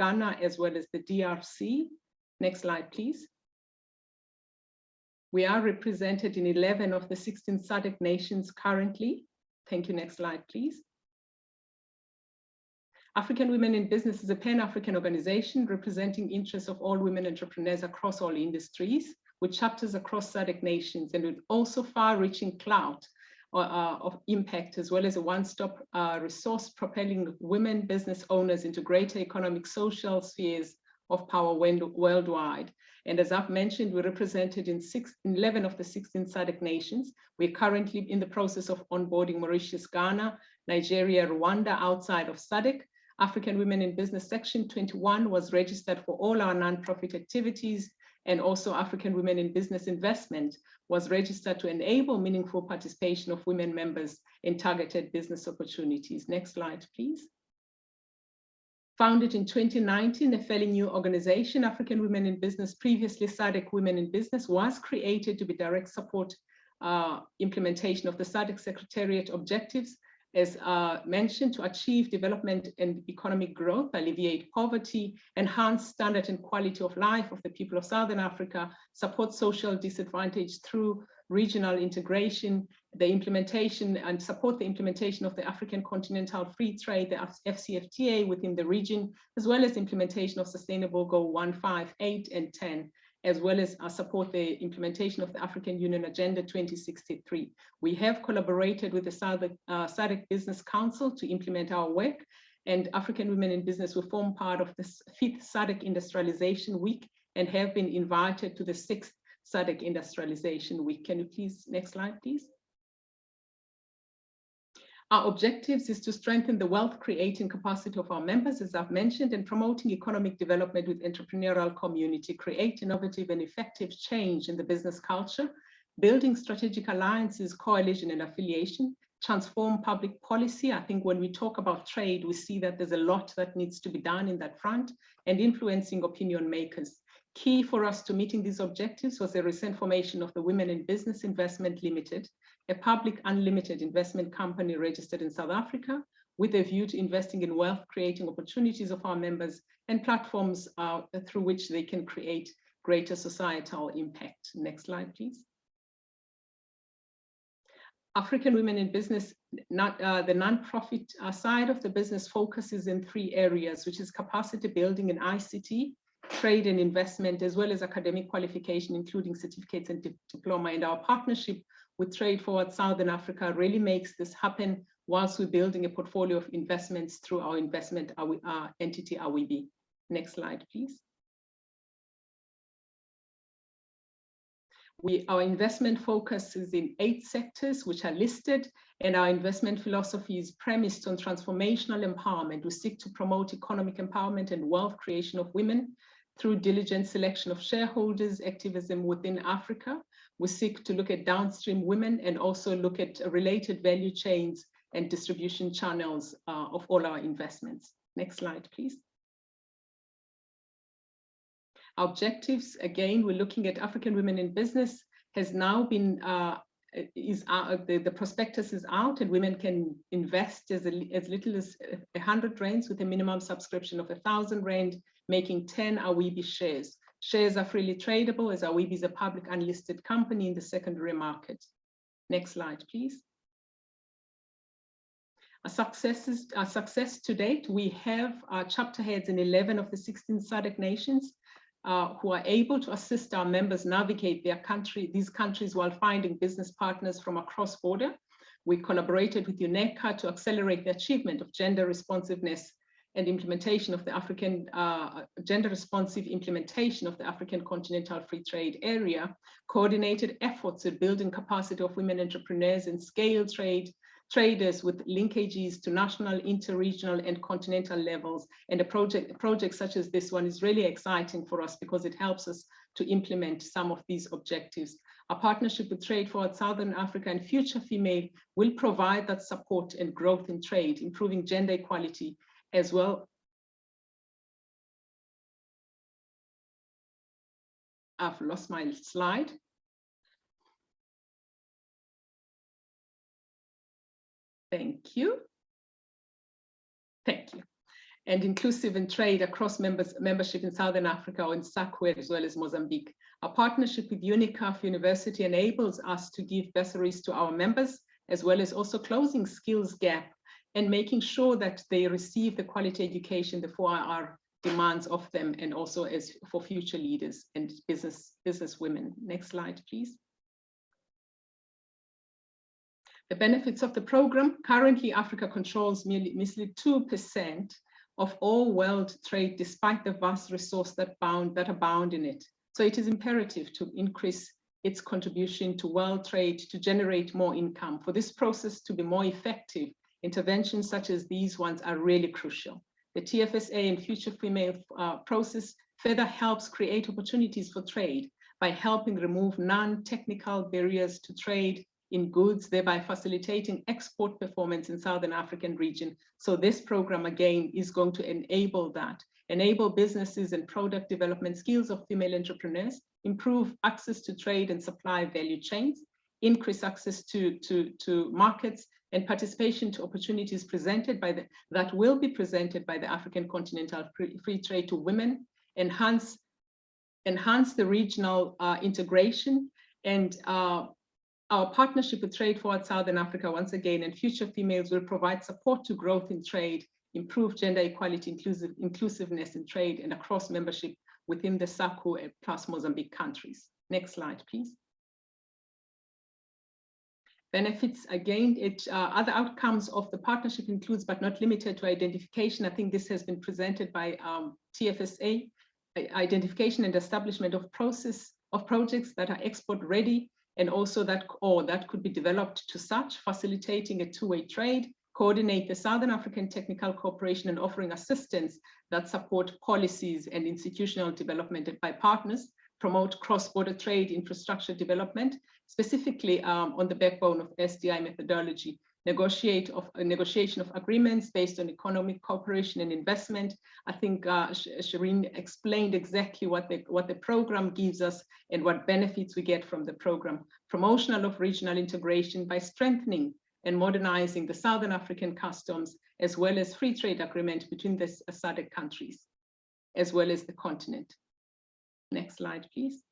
Ghana, as well as the DRC. Next slide, please. We are represented in 11 of the 16 SADC nations currently. Thank you. Next slide, please. African Women in Business is a Pan-African organization representing interests of all women entrepreneurs across all industries, with chapters across SADC nations, and with also far-reaching clout of impact, as well as a one-stop resource propelling women business owners into greater economic, social spheres of power worldwide. And as I've mentioned, we're represented in 11 of the 16 SADC nations. We're currently in the process of onboarding Mauritius, Ghana, Nigeria, Rwanda outside of SADC. African Women in Business Section 21 was registered for all our nonprofit activities, and also African Women in Business Investment was registered to enable meaningful participation of women members in targeted business opportunities. Next slide, please. Founded in 2019, a fairly new organization, African Women in Business, previously SADC Women in Business, was created to be direct support implementation of the SADC Secretariat objectives, as mentioned, to achieve development and economic growth, alleviate poverty, enhance standard and quality of life of the people of Southern Africa, support social disadvantage through regional integration, the implementation and support the implementation of the African Continental Free Trade, the FCFTA within the region, as well as implementation of Sustainable Goal 1, 5, 8, and 10, as well as support the implementation of the African Union Agenda 2063. We have collaborated with the SADC Business Council to implement our work, and African Women in Business will form part of the 5th SADC Industrialization Week and have been invited to the 6th SADC Industrialization Week. Can you please, next slide, please? Our objectives is to strengthen the wealth creating capacity of our members, as I've mentioned, and promoting economic development with entrepreneurial community, create innovative and effective change in the business culture, building strategic alliances, coalition and affiliation, transform public policy. I think when we talk about trade, we see that there's a lot that needs to be done in that front, and influencing opinion makers. Key for us to meeting these objectives was the recent formation of the Women in Business Investment Limited, a public unlimited investment company registered in South Africa, with a view to investing in wealth creating opportunities of our members and platforms through which they can create greater societal impact. Next slide, please. African Women in Business, the nonprofit side of the business focuses in 3 areas, which is capacity building in ICT, trade and investment, as well as academic qualification, including certificates and diploma. And our partnership with Trade Forward Southern Africa really makes this happen whilst we're building a portfolio of investments through our investment entity, AWIBI. Next slide, please. Our investment focus is in 8 sectors which are listed, and our investment philosophy is premised on transformational empowerment. We seek to promote economic empowerment and wealth creation of women through diligent selection of shareholders, activism within Africa. We seek to look at downstream women and also look at related value chains and distribution channels of all our investments. Next slide, please. Our objectives, again, we're looking at African Women in Business has now been, the prospectus is out, and women can invest as little as 100 rands with a minimum subscription of 1,000 rand, making 10 AWIBI shares. Shares are freely tradable, as AWIBI is a public unlisted company in the secondary market. Next slide, please. Our success to date, we have chapter heads in 11 of the 16 SADC nations who are able to assist our members navigate these countries while finding business partners from across border. We collaborated with UNECA to accelerate the achievement of gender responsiveness and implementation of the African gender responsive implementation of the African Continental Free Trade Area, coordinated efforts at building capacity of women entrepreneurs and scale traders with linkages to national, inter-regional and continental levels. And a project such as this one is really exciting for us because it helps us to implement some of these objectives. Our partnership with Trade Forward Southern Africa and Future Female will provide that support and growth in trade, improving gender equality as well. I've lost my slide. Thank you. Thank you. And inclusive in trade across membership in Southern Africa or in SACU as well as Mozambique. Our partnership with UNICAF University enables us to give bursaries to our members, as well as also closing skills gap and making sure that they receive the quality education the 4IR demands of them, and also as for future leaders and business women. Next slide, please. The benefits of the program. Currently, Africa controls merely 2% of all world trade, despite the vast resource that abound in it. So it is imperative to increase its contribution to world trade to generate more income. For this process to be more effective, interventions such as these ones are really crucial. The TFSA and Future Female process further helps create opportunities for trade by helping remove non-technical barriers to trade, in goods, thereby facilitating export performance in Southern African region. So this program again is going to enable that, enable businesses and product development skills of female entrepreneurs, improve access to trade and supply value chains, increase access to markets, and participation to opportunities presented by that will be presented by the African Continental Free Trade to women, enhance the regional integration, and our partnership with Trade Forward Southern Africa, once again, and Future Females will provide support to growth in trade, improve gender equality, inclusiveness in trade, and across membership within the SACU+ Mozambique countries. Next slide, please. Benefits, again, other outcomes of the partnership includes, but not limited to, identification. I think this has been presented by TFSA, identification and establishment of projects that are export ready, and also that could be developed to such, facilitating a two-way trade, coordinate the Southern African technical cooperation, and offering assistance that support policies and institutional development by partners, promote cross-border trade infrastructure development, specifically on the backbone of SDI methodology, negotiation of agreements based on economic cooperation and investment. I think Shireen explained exactly what the program gives us and what benefits we get from the program. Promotional of regional integration by strengthening and modernizing the Southern African customs, as well as free trade agreement between the SADC countries, as well as the continent. Next slide, please.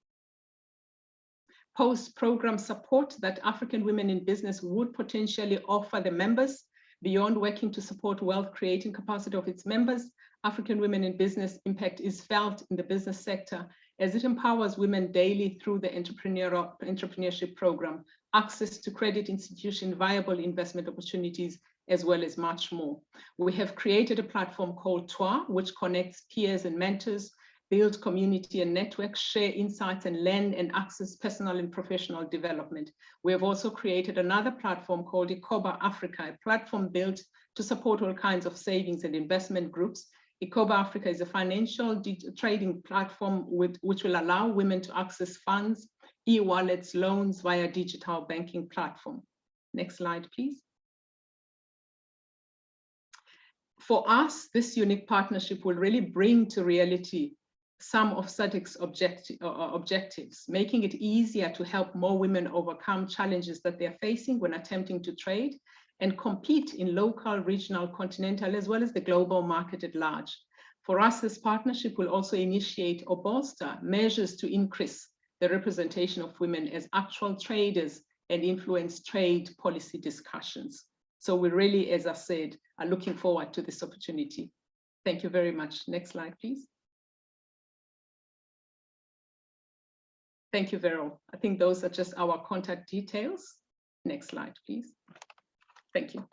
Post-program support that African women in business would potentially offer the members. Beyond working to support wealth creating capacity of its members, African women in business impact is felt in the business sector as it empowers women daily through the entrepreneurship program, access to credit institution, viable investment opportunities, as well as much more. We have created a platform called TWA, which connects peers and mentors, build community and networks, share insights, and lend and access personal and professional development. We have also created another platform called Ikoba Africa, a platform built to support all kinds of savings and investment groups. Ikoba Africa is a financial trading platform which will allow women to access funds, e-wallets, loans via digital banking platform. Next slide, please. For us, this unique partnership will really bring to reality some of SADC's objectives, making it easier to help more women overcome challenges that they're facing when attempting to trade and compete in local, regional, continental, as well as the global market at large. For us, this partnership will also initiate or bolster measures to increase the representation of women as actual traders and influence trade policy discussions. So we really, as I said, are looking forward to this opportunity. Thank you very much. Next slide, please. Thank you, Vero. I think those are just our contact details. Next slide, please. Thank you.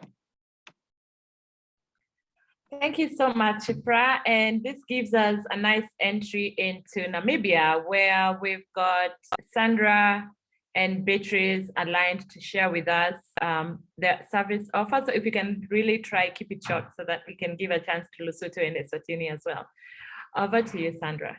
Thank you so much, Shipra. And this gives us a nice entry into Namibia, where we've got Sandra and Beatrice aligned to share with us their service offer. So if you can really try, keep it short so that we can give a chance to Lesotho and Eswatini as well. Over to you, Sandra.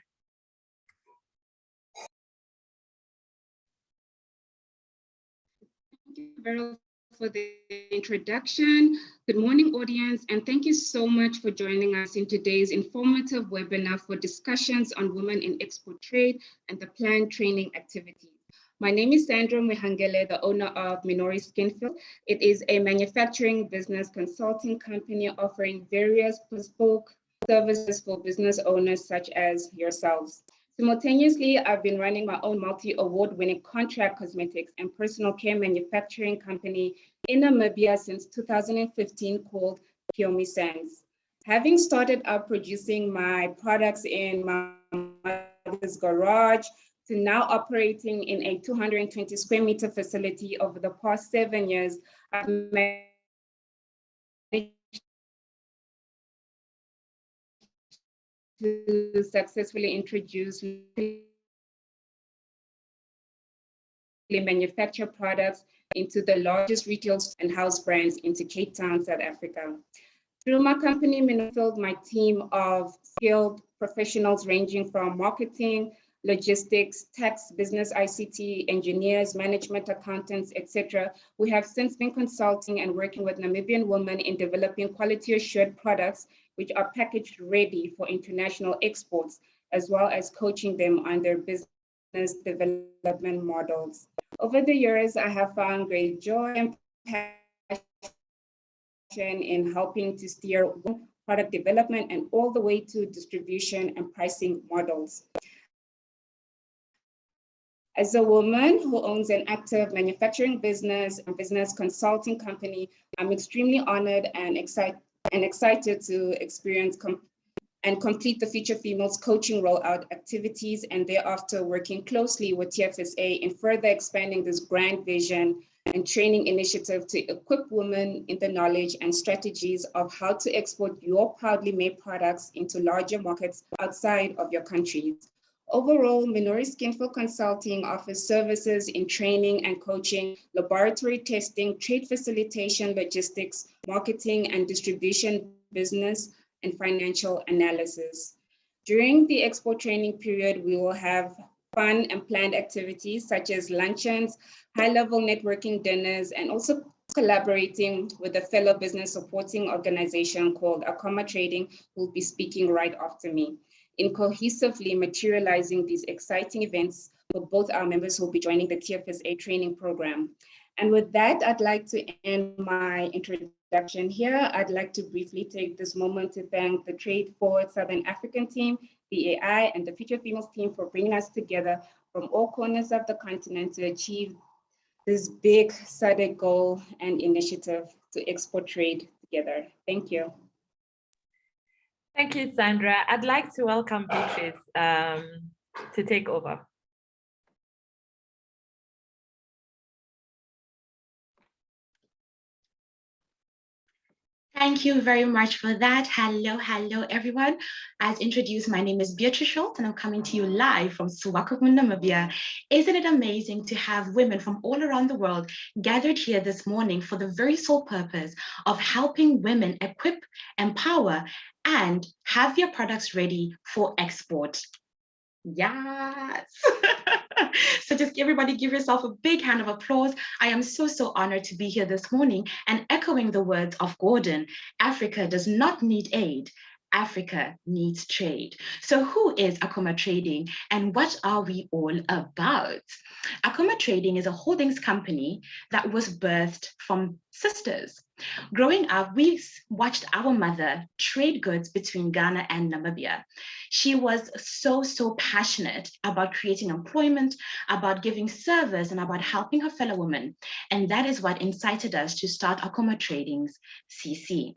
Thank you, Vero, for the introduction. Good morning, audience, and thank you so much for joining us in today's informative webinar for discussions on women in export trade and the planned training activities. My name is Sandra Mihangele, the owner of Minori Skinfield. It is a manufacturing business consulting company offering various bespoke services for business owners such as yourselves. Simultaneously, I've been running my own multi-award-winning contract cosmetics and personal care manufacturing company in Namibia since 2015 called Kiomi Sands. Having started out producing my products in my mother's garage to now operating in a 220 square meter facility over the past 7 years, I've managed to successfully introduce manufacture products into the largest retail and house brands into Cape Town, South Africa. Through my company, Minori, my team of skilled professionals ranging from marketing, logistics, tax, business ICT, engineers, management accountants, etc. We have since been consulting and working with Namibian women in developing quality assured products which are packaged ready for international exports, as well as coaching them on their business development models. Over the years, I have found great joy and passion in helping to steer product development and all the way to distribution and pricing models. As a woman who owns an active manufacturing business and business consulting company, I'm extremely honored and excited to experience and complete the Future Females coaching rollout activities, and thereafter working closely with TFSA in further expanding this grand vision and training initiative to equip women in the knowledge and strategies of how to export your proudly made products into larger markets outside of your countries. Overall, Minori Skinful Consulting offers services in training and coaching, laboratory testing, trade facilitation, logistics, marketing and distribution, business, and financial analysis. During the export training period, we will have fun and planned activities such as luncheons, high-level networking dinners, and also collaborating with a fellow business supporting organization called Akoma Trading, who will be speaking right after me, in cohesively materializing these exciting events for both our members who will be joining the TFSA training program. And with that, I'd like to end my introduction here. I'd like to briefly take this moment to thank the Trade Forward Southern African team, the AI, and the Future Females team for bringing us together from all corners of the continent to achieve this big SADC goal and initiative to export trade together. Thank you. Thank you, Sandra. I'd like to welcome Beatrice to take over. Thank you very much for that. Hello, everyone. As introduced, my name is Beatrice Schultz, and I'm coming to you live from SACU+M, Namibia. Isn't it amazing to have women from all around the world gathered here this morning for the very sole purpose of helping women equip, empower, and have their products ready for export? Yes. So just everybody give yourself a big hand of applause. I am so honored to be here this morning and echoing the words of Gordon, Africa does not need aid. Africa needs trade. So who is Akoma Trading and what are we all about? Akoma Trading is a holdings company that was birthed from sisters. Growing up, we watched our mother trade goods between Ghana and Namibia. She was so passionate about creating employment, about giving service, and about helping her fellow women. And that is what incited us to start Akoma Trading's CC.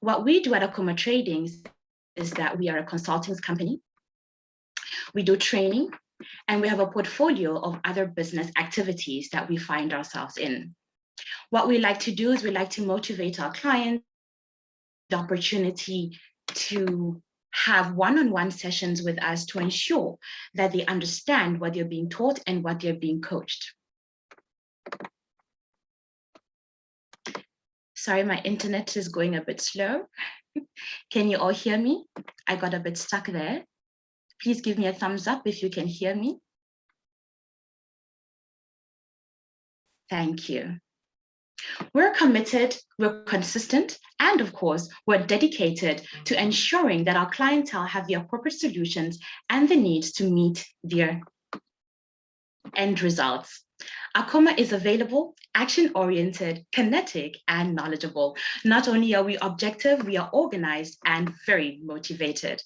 What we do at Akoma Trading is that we are a consulting company. We do training, and we have a portfolio of other business activities that we find ourselves in. What we like to do is we like to motivate our clients, the opportunity to have one-on-one sessions with us to ensure that they understand what they're being taught and what they're being coached. Sorry, my internet is going a bit slow. Can you all hear me? I got a bit stuck there. Please give me a thumbs up if you can hear me. Thank you. We're committed, we're consistent, and of course, we're dedicated to ensuring that our clientele have the appropriate solutions and the needs to meet their end results. Akoma is available, action-oriented, kinetic, and knowledgeable. Not only are we objective, we are organized and very motivated.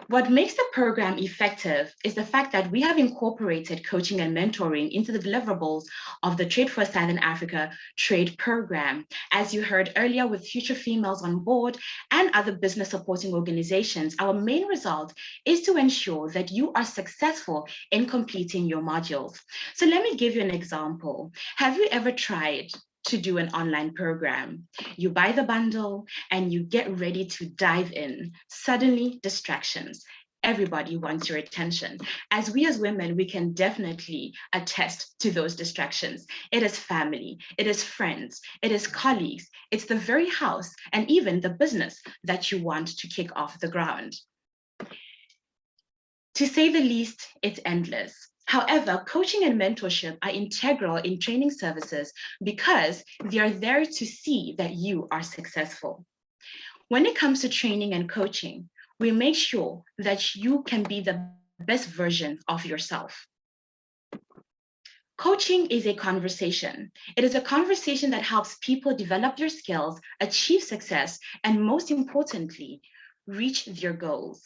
What makes the program effective is the fact that we have incorporated coaching and mentoring into the deliverables of the Trade for Southern Africa trade program. As you heard earlier, with Future Females on board and other business supporting organizations, our main result is to ensure that you are successful in completing your modules. So let me give you an example. Have you ever tried to do an online program? You buy the bundle and you get ready to dive in. Suddenly, distractions. Everybody wants your attention. As women, we can definitely attest to those distractions. It is family, it is friends, it is colleagues, it's the very house and even the business that you want to kick off the ground. To say the least, it's endless. However, coaching and mentorship are integral in training services because they are there to see that you are successful. When it comes to training and coaching, we make sure that you can be the best version of yourself. Coaching is a conversation. It is a conversation that helps people develop their skills, achieve success, and most importantly, reach their goals.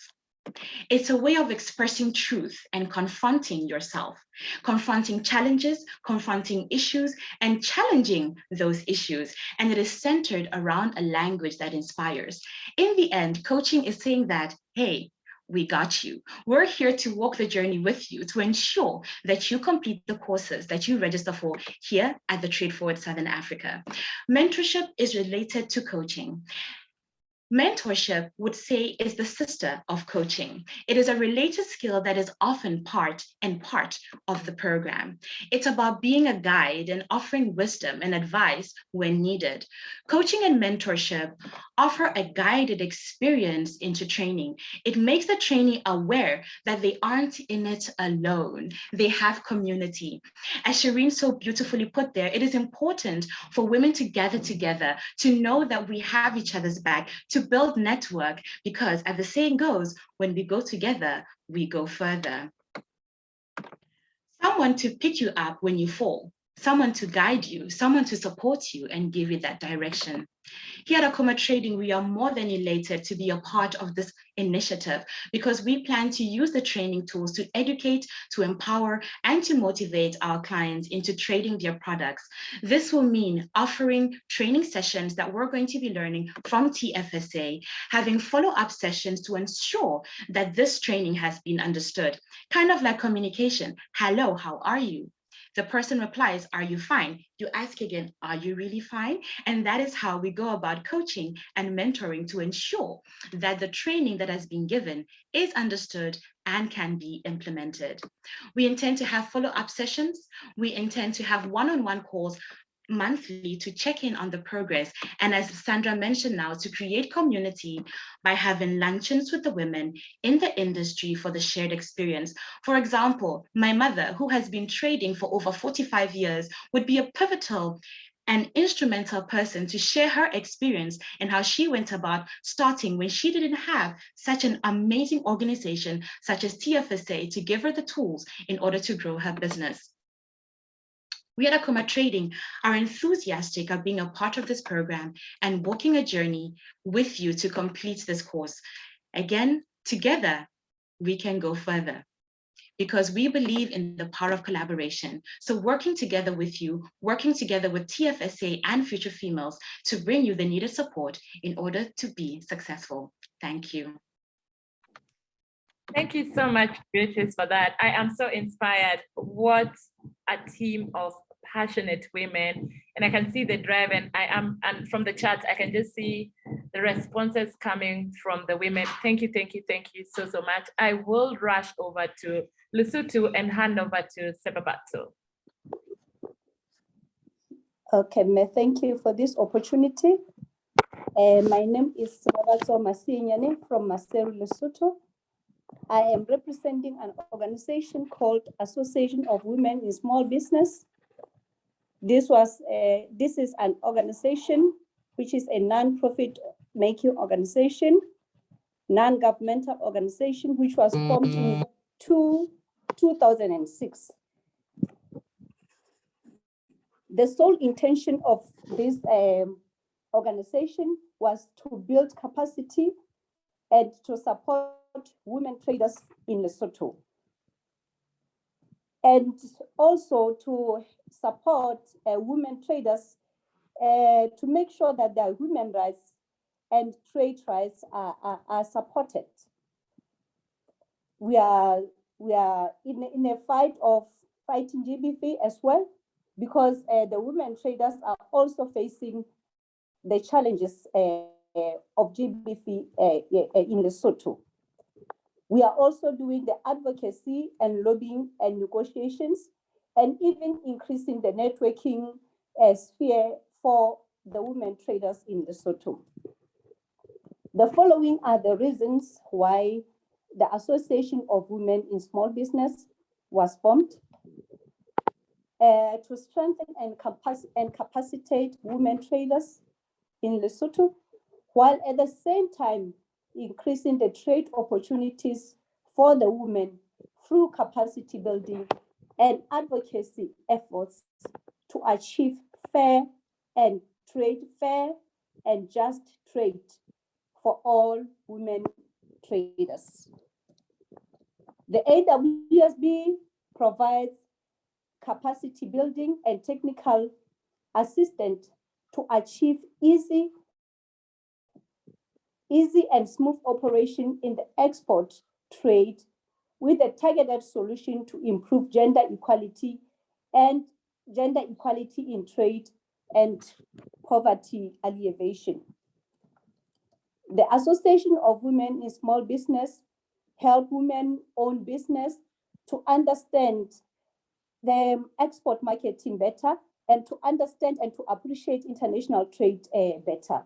It's a way of expressing truth and confronting yourself, confronting challenges, confronting issues, and challenging those issues. And it is centered around a language that inspires. In the end, coaching is saying that, hey, we got you. We're here to walk the journey with you to ensure that you complete the courses that you register for here at the Trade Forward Southern Africa. Mentorship is related to coaching. Mentorship would say is the sister of coaching. It is a related skill that is often part of the program. It's about being a guide and offering wisdom and advice when needed. Coaching and mentorship offer a guided experience into training. It makes the trainee aware that they aren't in it alone. They have community. As Shireen so beautifully put there, it is important for women to gather together, to know that we have each other's back, to build network, because as the saying goes, when we go together, we go further. Someone to pick you up when you fall, someone to guide you, someone to support you and give you that direction. Here at Akoma Trading, we are more than elated to be a part of this initiative because we plan to use the training tools to educate, to empower, and to motivate our clients into trading their products. This will mean offering training sessions that we're going to be learning from TFSA, having follow-up sessions to ensure that this training has been understood. Kind of like communication. Hello, how are you? The person replies, are you fine? You ask again, are you really fine? And that is how we go about coaching and mentoring to ensure that the training that has been given is understood and can be implemented. We intend to have follow-up sessions. We intend to have one-on-one calls monthly to check in on the progress. And as Sandra mentioned now, to create community by having luncheons with the women in the industry for the shared experience. For example, my mother, who has been trading for over 45 years, would be a pivotal and instrumental person to share her experience and how she went about starting when she didn't have such an amazing organization such as TFSA to give her the tools in order to grow her business. We at Akoma Trading are enthusiastic of being a part of this program and walking a journey with you to complete this course. Again, together, we can go further because we believe in the power of collaboration. So working together with you, working together with TFSA and Future Females to bring you the needed support in order to be successful. Thank you. Thank you so much, Beatrice, for that. I am so inspired. What a team of passionate women, and I can see the drive, and from the chat, I can just see the responses coming from the women. Thank you so much. I will rush over to Lesotho and hand over to Sebabatso. Okay, thank you for this opportunity. My name is Sebabatso Masinyane from Maseru, Lesotho. I am representing an organization called Association of Women in Small Business. This is an organization which is a non-profit making organization, non-governmental organization, which was formed in 2006. The sole intention of this organization was to build capacity and to support women traders in Lesotho. And also to support women traders to make sure that their women's rights and trade rights are supported. We are in a fight of fighting GBV as well, because the women traders are also facing the challenges of GBV in Lesotho. We are also doing the advocacy and lobbying and negotiations, and even increasing the networking sphere for the women traders in Lesotho. The following are the reasons why the Association of Women in Small Business was formed to strengthen and capacitate women traders in Lesotho, while at the same time increasing the trade opportunities for the women through capacity building and advocacy efforts to achieve fair and just trade for all women traders. The AWSB provides capacity building and technical assistance to achieve easy and smooth operation in the export trade with a targeted solution to improve gender equality in trade and poverty alleviation. The Association of Women in Small Business help women-owned business to understand the export marketing better and to understand and to appreciate international trade better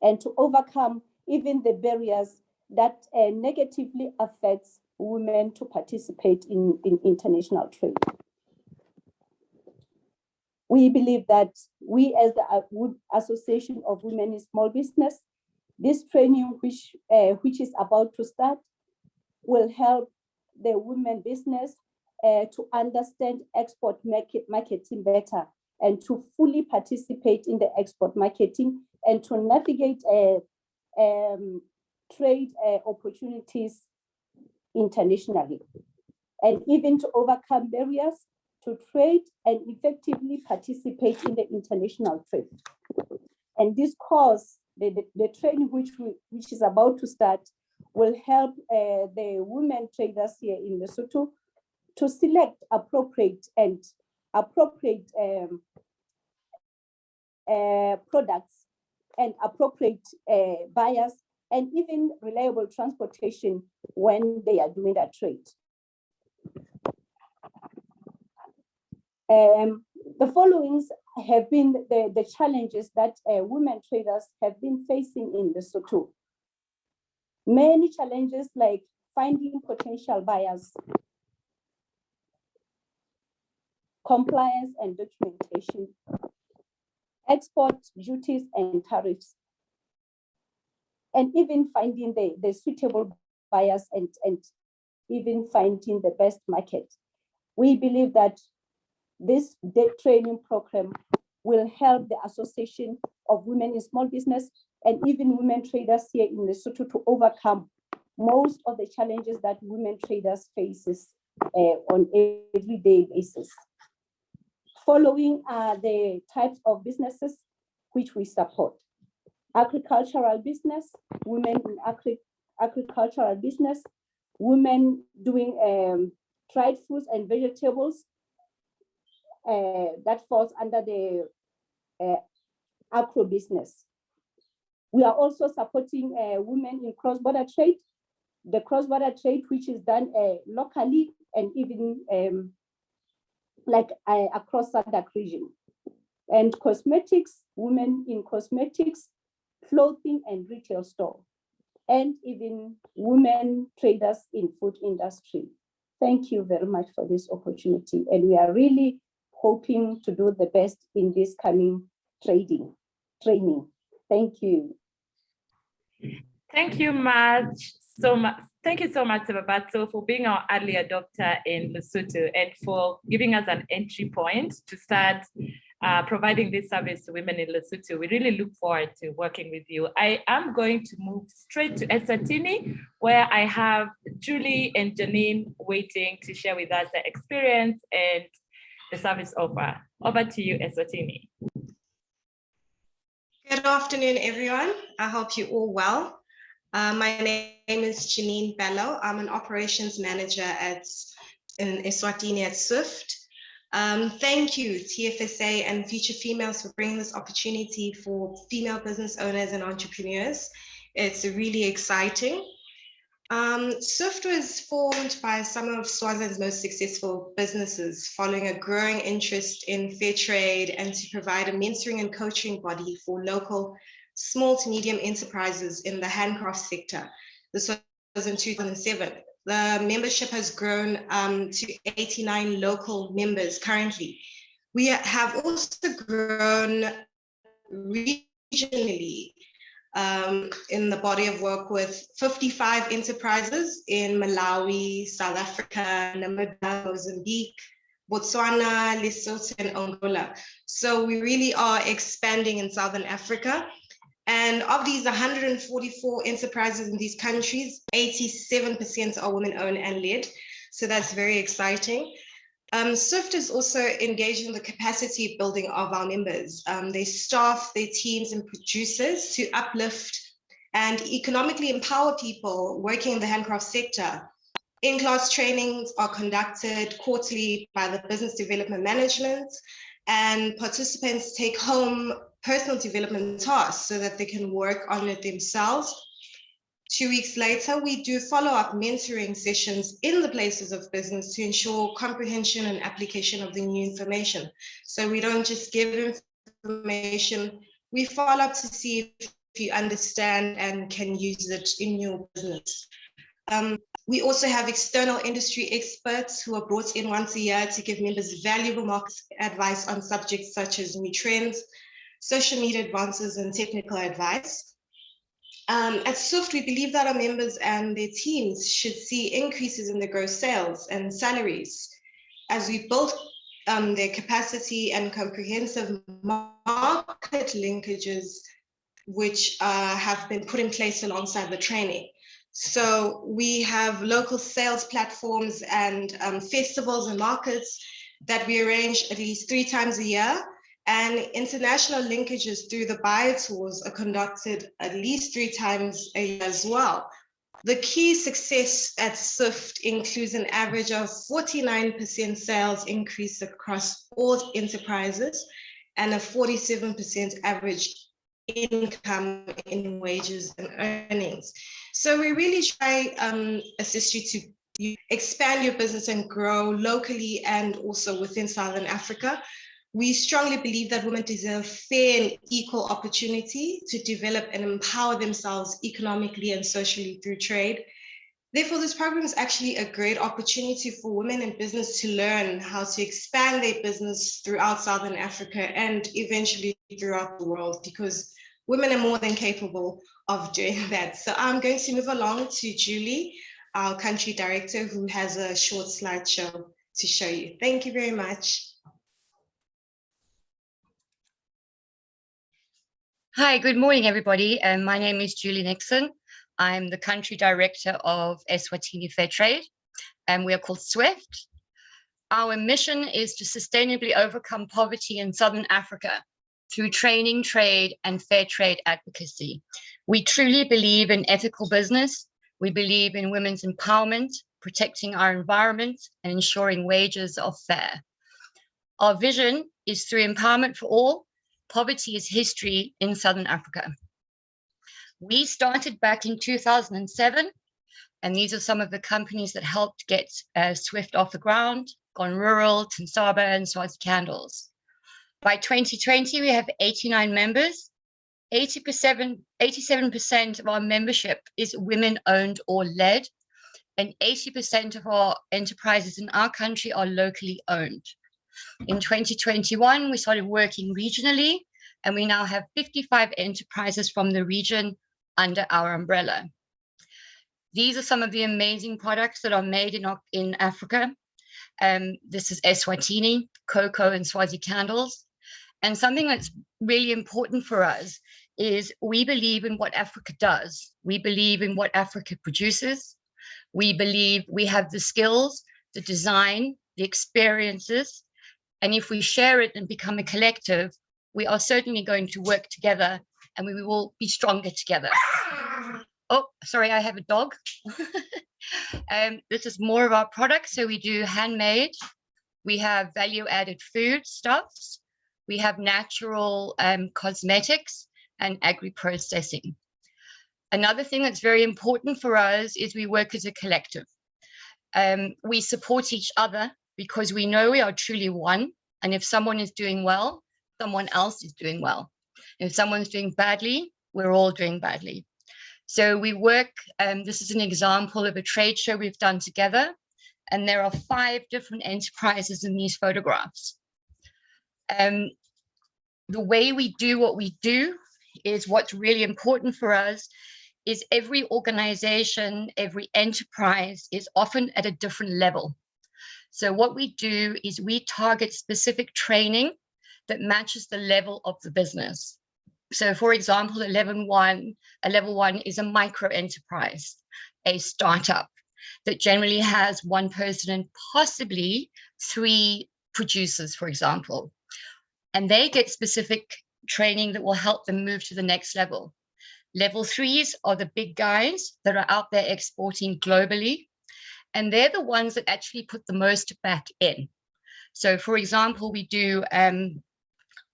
and to overcome even the barriers that negatively affects women to participate in international trade. We believe that we as the Association of Women in Small Business, this training which is about to start will help the women business to understand export marketing better and to fully participate in the export marketing and to navigate trade opportunities internationally, and even to overcome barriers to trade and effectively participate in the international trade. And this course, the training which is about to start, will help the women traders here in Lesotho to select appropriate products and appropriate buyers and even reliable transportation when they are doing that trade. The followings have been the challenges that women traders have been facing in Lesotho. Many challenges like finding potential buyers, compliance and documentation, export duties and tariffs, and even finding the suitable buyers and even finding the best market. We believe that this training program will help the Association of Women in Small Business and even women traders here in Lesotho to overcome most of the challenges that women traders faces on an everyday basis. Following are the types of businesses which we support. Agricultural business, women in agricultural business, women doing dried fruits and vegetables, that falls under the agro business. We are also supporting women in cross-border trade, the cross-border trade which is done locally and even across SADC region. And cosmetics, women in cosmetics, clothing and retail store, and even women traders in food industry. Thank you very much for this opportunity. And we are really hoping to do the best in this coming training. Thank you. Thank you so much. Thank you so much, Sebabatso, for being our early adopter in Lesotho and for giving us an entry point to start providing this service to women in Lesotho. We really look forward to working with you. I am going to move straight to Eswatini, where I have Julie and Janine waiting to share with us their experience and the service offer. Over to you, Eswatini. Good afternoon, everyone. I hope you're all well. My name is Janine Bello. I'm an operations manager in Eswatini at SWIFT. Thank you, TFSA and Future Females, for bringing this opportunity for female business owners and entrepreneurs. It's really exciting. SWIFT was formed by some of Swaziland's most successful businesses following a growing interest in fair trade and to provide a mentoring and coaching body for local small to medium enterprises in the handcraft sector. This was in 2007. the membership has grown to 89 local members currently. We have also grown regionally in the body of work with 55 enterprises in Malawi, South Africa, Namibia, Mozambique, Botswana, Lesotho, and Angola. So we really are expanding in Southern Africa. And of these 144 enterprises in these countries, 87% are women-owned and led. So that's very exciting. SWIFT is also engaged in the capacity building of our members. They staff their teams and producers to uplift and economically empower people working in the handcraft sector. In-class trainings are conducted quarterly by the Business Development Management, and participants take home personal development tasks so that they can work on it themselves. 2 weeks later, we do follow-up mentoring sessions in the places of business to ensure comprehension and application of the new information. So we don't just give information, we follow up to see if you understand and can use it in your business. We also have external industry experts who are brought in once a year to give members valuable market advice on subjects such as new trends, social media advances, and technical advice. At SWIFT, we believe that our members and their teams should see increases in their gross sales and salaries as we build their capacity and comprehensive market linkages which have been put in place alongside the training. So we have local sales platforms and festivals and markets that we arrange at least 3 times a year, and international linkages through the buyer tours are conducted at least 3 times a year as well. The key success at SWIFT includes an average of 49% sales increase across all enterprises and a 47% average income in wages and earnings. So we really try assist you to expand your business and grow locally and also within Southern Africa. We strongly believe that women deserve fair and equal opportunity to develop and empower themselves economically and socially through trade. Therefore, this program is actually a great opportunity for women in business to learn how to expand their business throughout Southern Africa and eventually throughout the world, because women are more than capable of doing that. So I'm going to move along to Julie, our country director, who has a short slideshow to show you. Thank you very much. Hi, good morning, everybody. My name is Julie Nixon. I'm the country director of Eswatini Fair Trade, and we are called SWIFT. Our mission is to sustainably overcome poverty in Southern Africa through training, trade, and fair trade advocacy. We truly believe in ethical business. We believe in women's empowerment, protecting our environment, and ensuring wages are fair. Our vision is through empowerment for all. Poverty is history in Southern Africa. We started back in 2007, and these are some of the companies that helped get SWIFT off the ground: Gone Rural, Tinsaba, and Swazi Candles. By 2020, we have 89 members. 87% of our membership is women-owned or led, and 80% of our enterprises in our country are locally owned. In 2021, we started working regionally, and we now have 55 enterprises from the region under our umbrella. These are some of the amazing products that are made in Africa. This is Eswatini, cocoa, and Swazi Candles. And something that's really important for us is we believe in what Africa does. We believe in what Africa produces. We believe we have the skills, the design, the experiences. And if we share it and become a collective, we are certainly going to work together, and we will be stronger together. Oh, sorry, I have a dog. This is more of our products. So we do handmade. We have value-added food stuffs. We have natural cosmetics and agri-processing. Another thing that's very important for us is we work as a collective. We support each other because we know we are truly one. And if someone is doing well, someone else is doing well. If someone's doing badly, we're all doing badly. So we work, this is an example of a trade show we've done together, and there are 5 different enterprises in these photographs. The way we do what we do is what's really important for us is every organization, every enterprise is often at a different level. So what we do is we target specific training that matches the level of the business. So for example, a level one is a micro enterprise, a startup that generally has 1 person and possibly 3 producers, for example. And they get specific training that will help them move to the next level. Level 3s are the big guys that are out there exporting globally. And they're the ones that actually put the most back in. So for example, we do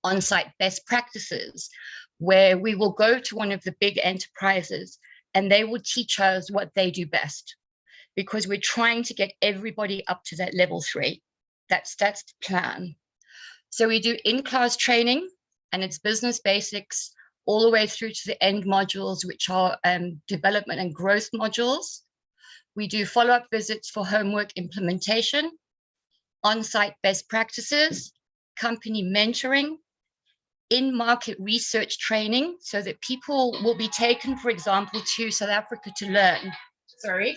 on-site best practices where we will go to one of the big enterprises and they will teach us what they do best, because we're trying to get everybody up to that level 3. That's the plan. So we do in-class training, and it's business basics all the way through to the end modules, which are development and growth modules. We do follow-up visits for homework implementation, on-site best practices, company mentoring, in-market research training, so that people will be taken, for example, to South Africa to learn. Sorry.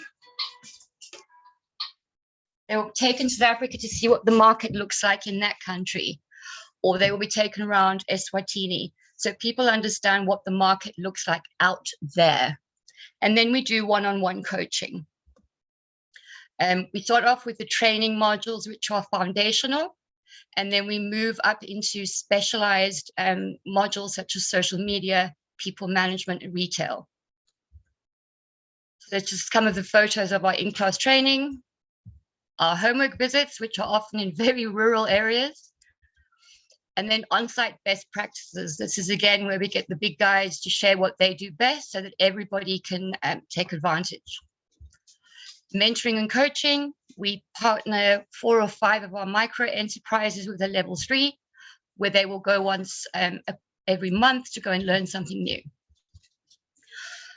They will be taken to South Africa to see what the market looks like in that country, or they will be taken around Eswatini, so people understand what the market looks like out there. And then we do one-on-one coaching. We start off with the training modules, which are foundational, and then we move up into specialized modules such as social media, people management, and retail. So that's just some of the photos of our in-class training, our homework visits, which are often in very rural areas, and then on-site best practices. This is again where we get the big guys to share what they do best so that everybody can take advantage. Mentoring and coaching, we partner 4 or 5 of our micro enterprises with a level 3, where they will go once every month to go and learn something new.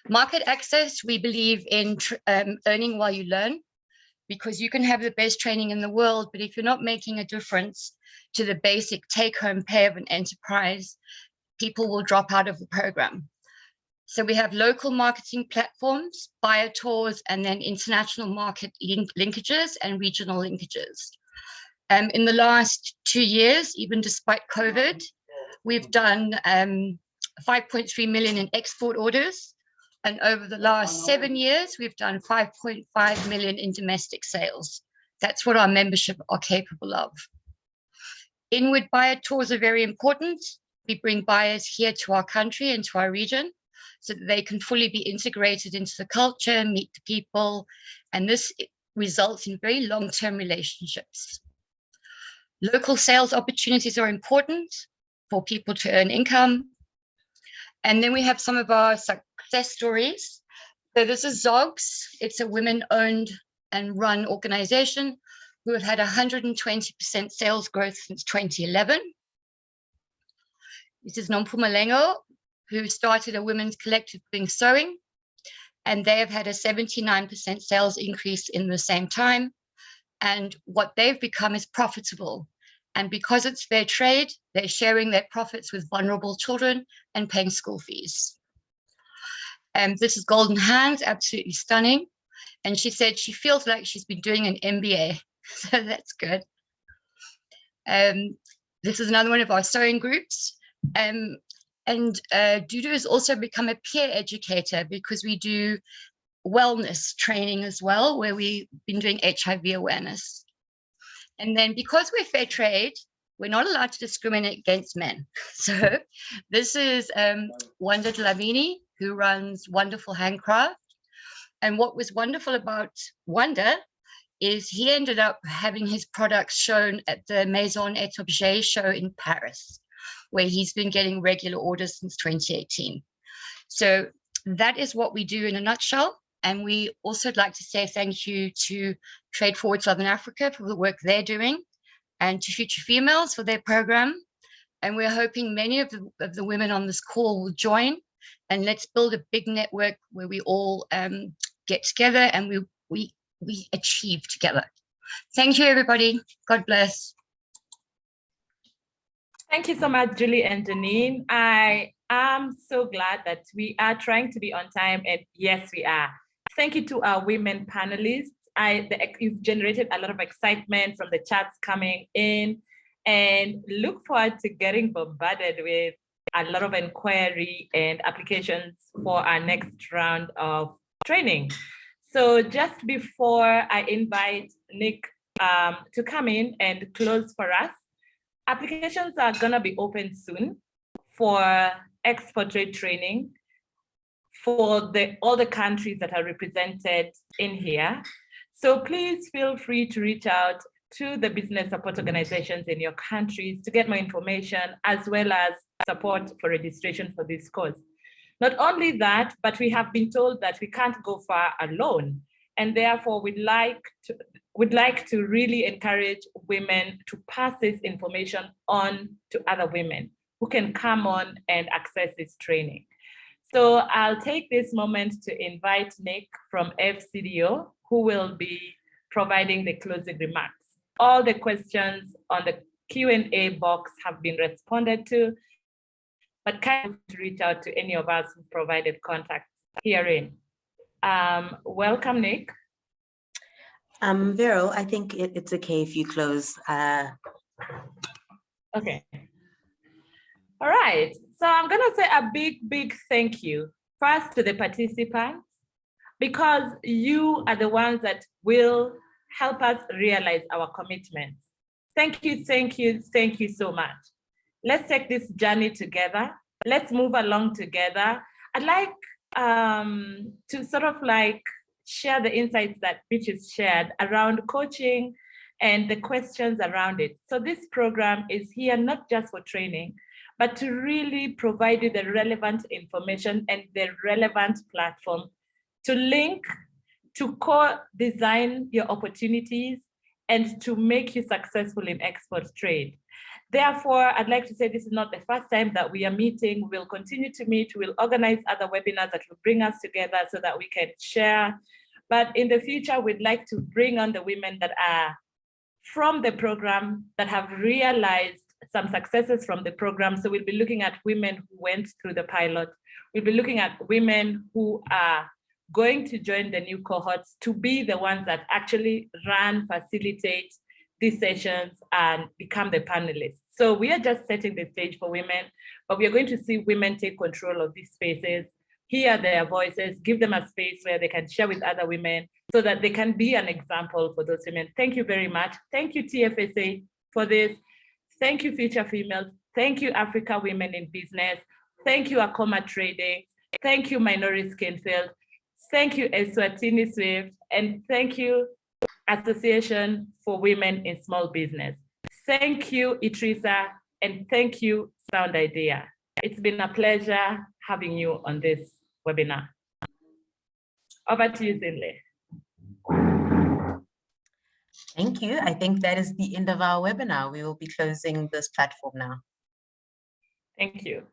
Market access, we believe in earning while you learn, because you can have the best training in the world, but if you're not making a difference to the basic take-home pay of an enterprise, people will drop out of the program. So we have local marketing platforms, buyer tours, and then international market linkages and regional linkages. In the last 2 years, even despite COVID, we've done 5.3 million in export orders. And over the last 7 years, we've done 5.5 million in domestic sales. That's what our membership are capable of. Inward buyer tours are very important. We bring buyers here to our country and to our region so that they can fully be integrated into the culture, meet the people, and this results in very long-term relationships. Local sales opportunities are important for people to earn income. And then we have some of our success stories. So this is Zogs. It's a women-owned and run organization who have had 120% sales growth since 2011. This is Nompumalengo, who started a women's collective doing sewing, and they have had a 79% sales increase in the same time. And what they've become is profitable. And because it's fair trade, they're sharing their profits with vulnerable children and paying school fees. And this is Golden Hands, absolutely stunning. And she said she feels like she's been doing an MBA, so that's good. This is another one of our sewing groups. And Dudu has also become a peer educator because we do wellness training as well, where we've been doing HIV awareness. And then because we're fair trade, we're not allowed to discriminate against men. So this is Wanda Dlamini, who runs Wonderful Handcraft. And what was wonderful about Wanda is he ended up having his products shown at the Maison et Objet show in Paris, where he's been getting regular orders since 2018. So that is what we do in a nutshell. And we also would like to say thank you to Trade Forward Southern Africa for the work they're doing, and to Future Females for their program. And we're hoping many of the women on this call will join and let's build a big network where we all get together and we achieve together. Thank you, everybody. God bless. Thank you so much, Julie and Janine. I am so glad that we are trying to be on time, and yes, we are. Thank you to our women panelists. You've generated a lot of excitement from the chats coming in, and look forward to getting bombarded with a lot of inquiry and applications for our next round of training. So just before I invite Nick to come in and close for us, applications are gonna be open soon for export trade training for all the countries that are represented in here. So please feel free to reach out to the business support organizations in your countries to get more information, as well as support for registration for this course. Not only that, but we have been told that we can't go far alone. And therefore we'd like to really encourage women to pass this information on to other women who can come on and access this training. So I'll take this moment to invite Nick from FCDO, who will be providing the closing remarks. All the questions on the Q&A box have been responded to, but kindly reach out to any of us who provided contacts herein. Welcome, Nick. Vero, I think it's okay if you close. Okay. All right. So I'm going to say a big thank you first to the participants, because you are the ones that will help us realize our commitments. Thank you so much. Let's take this journey together. Let's move along together. I'd like to sort of like share the insights that Beatrice shared around coaching and the questions around it. So this program is here not just for training, but to really provide you the relevant information and the relevant platform to link, to co-design your opportunities, and to make you successful in export trade. Therefore, I'd like to say this is not the first time that we are meeting. We'll continue to meet. We'll organize other webinars that will bring us together so that we can share. But in the future, we'd like to bring on the women that are from the program, that have realized some successes from the program. So we'll be looking at women who went through the pilot. We'll be looking at women who are going to join the new cohorts to be the ones that actually run, facilitate these sessions and become the panelists. So we are just setting the stage for women, but we are going to see women take control of these spaces, hear their voices, give them a space where they can share with other women so that they can be an example for those women. Thank you very much. Thank you, TFSA, for this. Thank you, Future Females. Thank you, Africa Women in Business. Thank you, Akoma Trading. Thank you, Minority Skinfield. Thank you, Eswatini Swift. And thank you, Association for Women in Small Business. Thank you, Idrissa, and thank you, Sound Idea. It's been a pleasure having you on this webinar. Over to you, Zinle. Thank you. I think that is the end of our webinar. We will be closing this platform now. Thank you.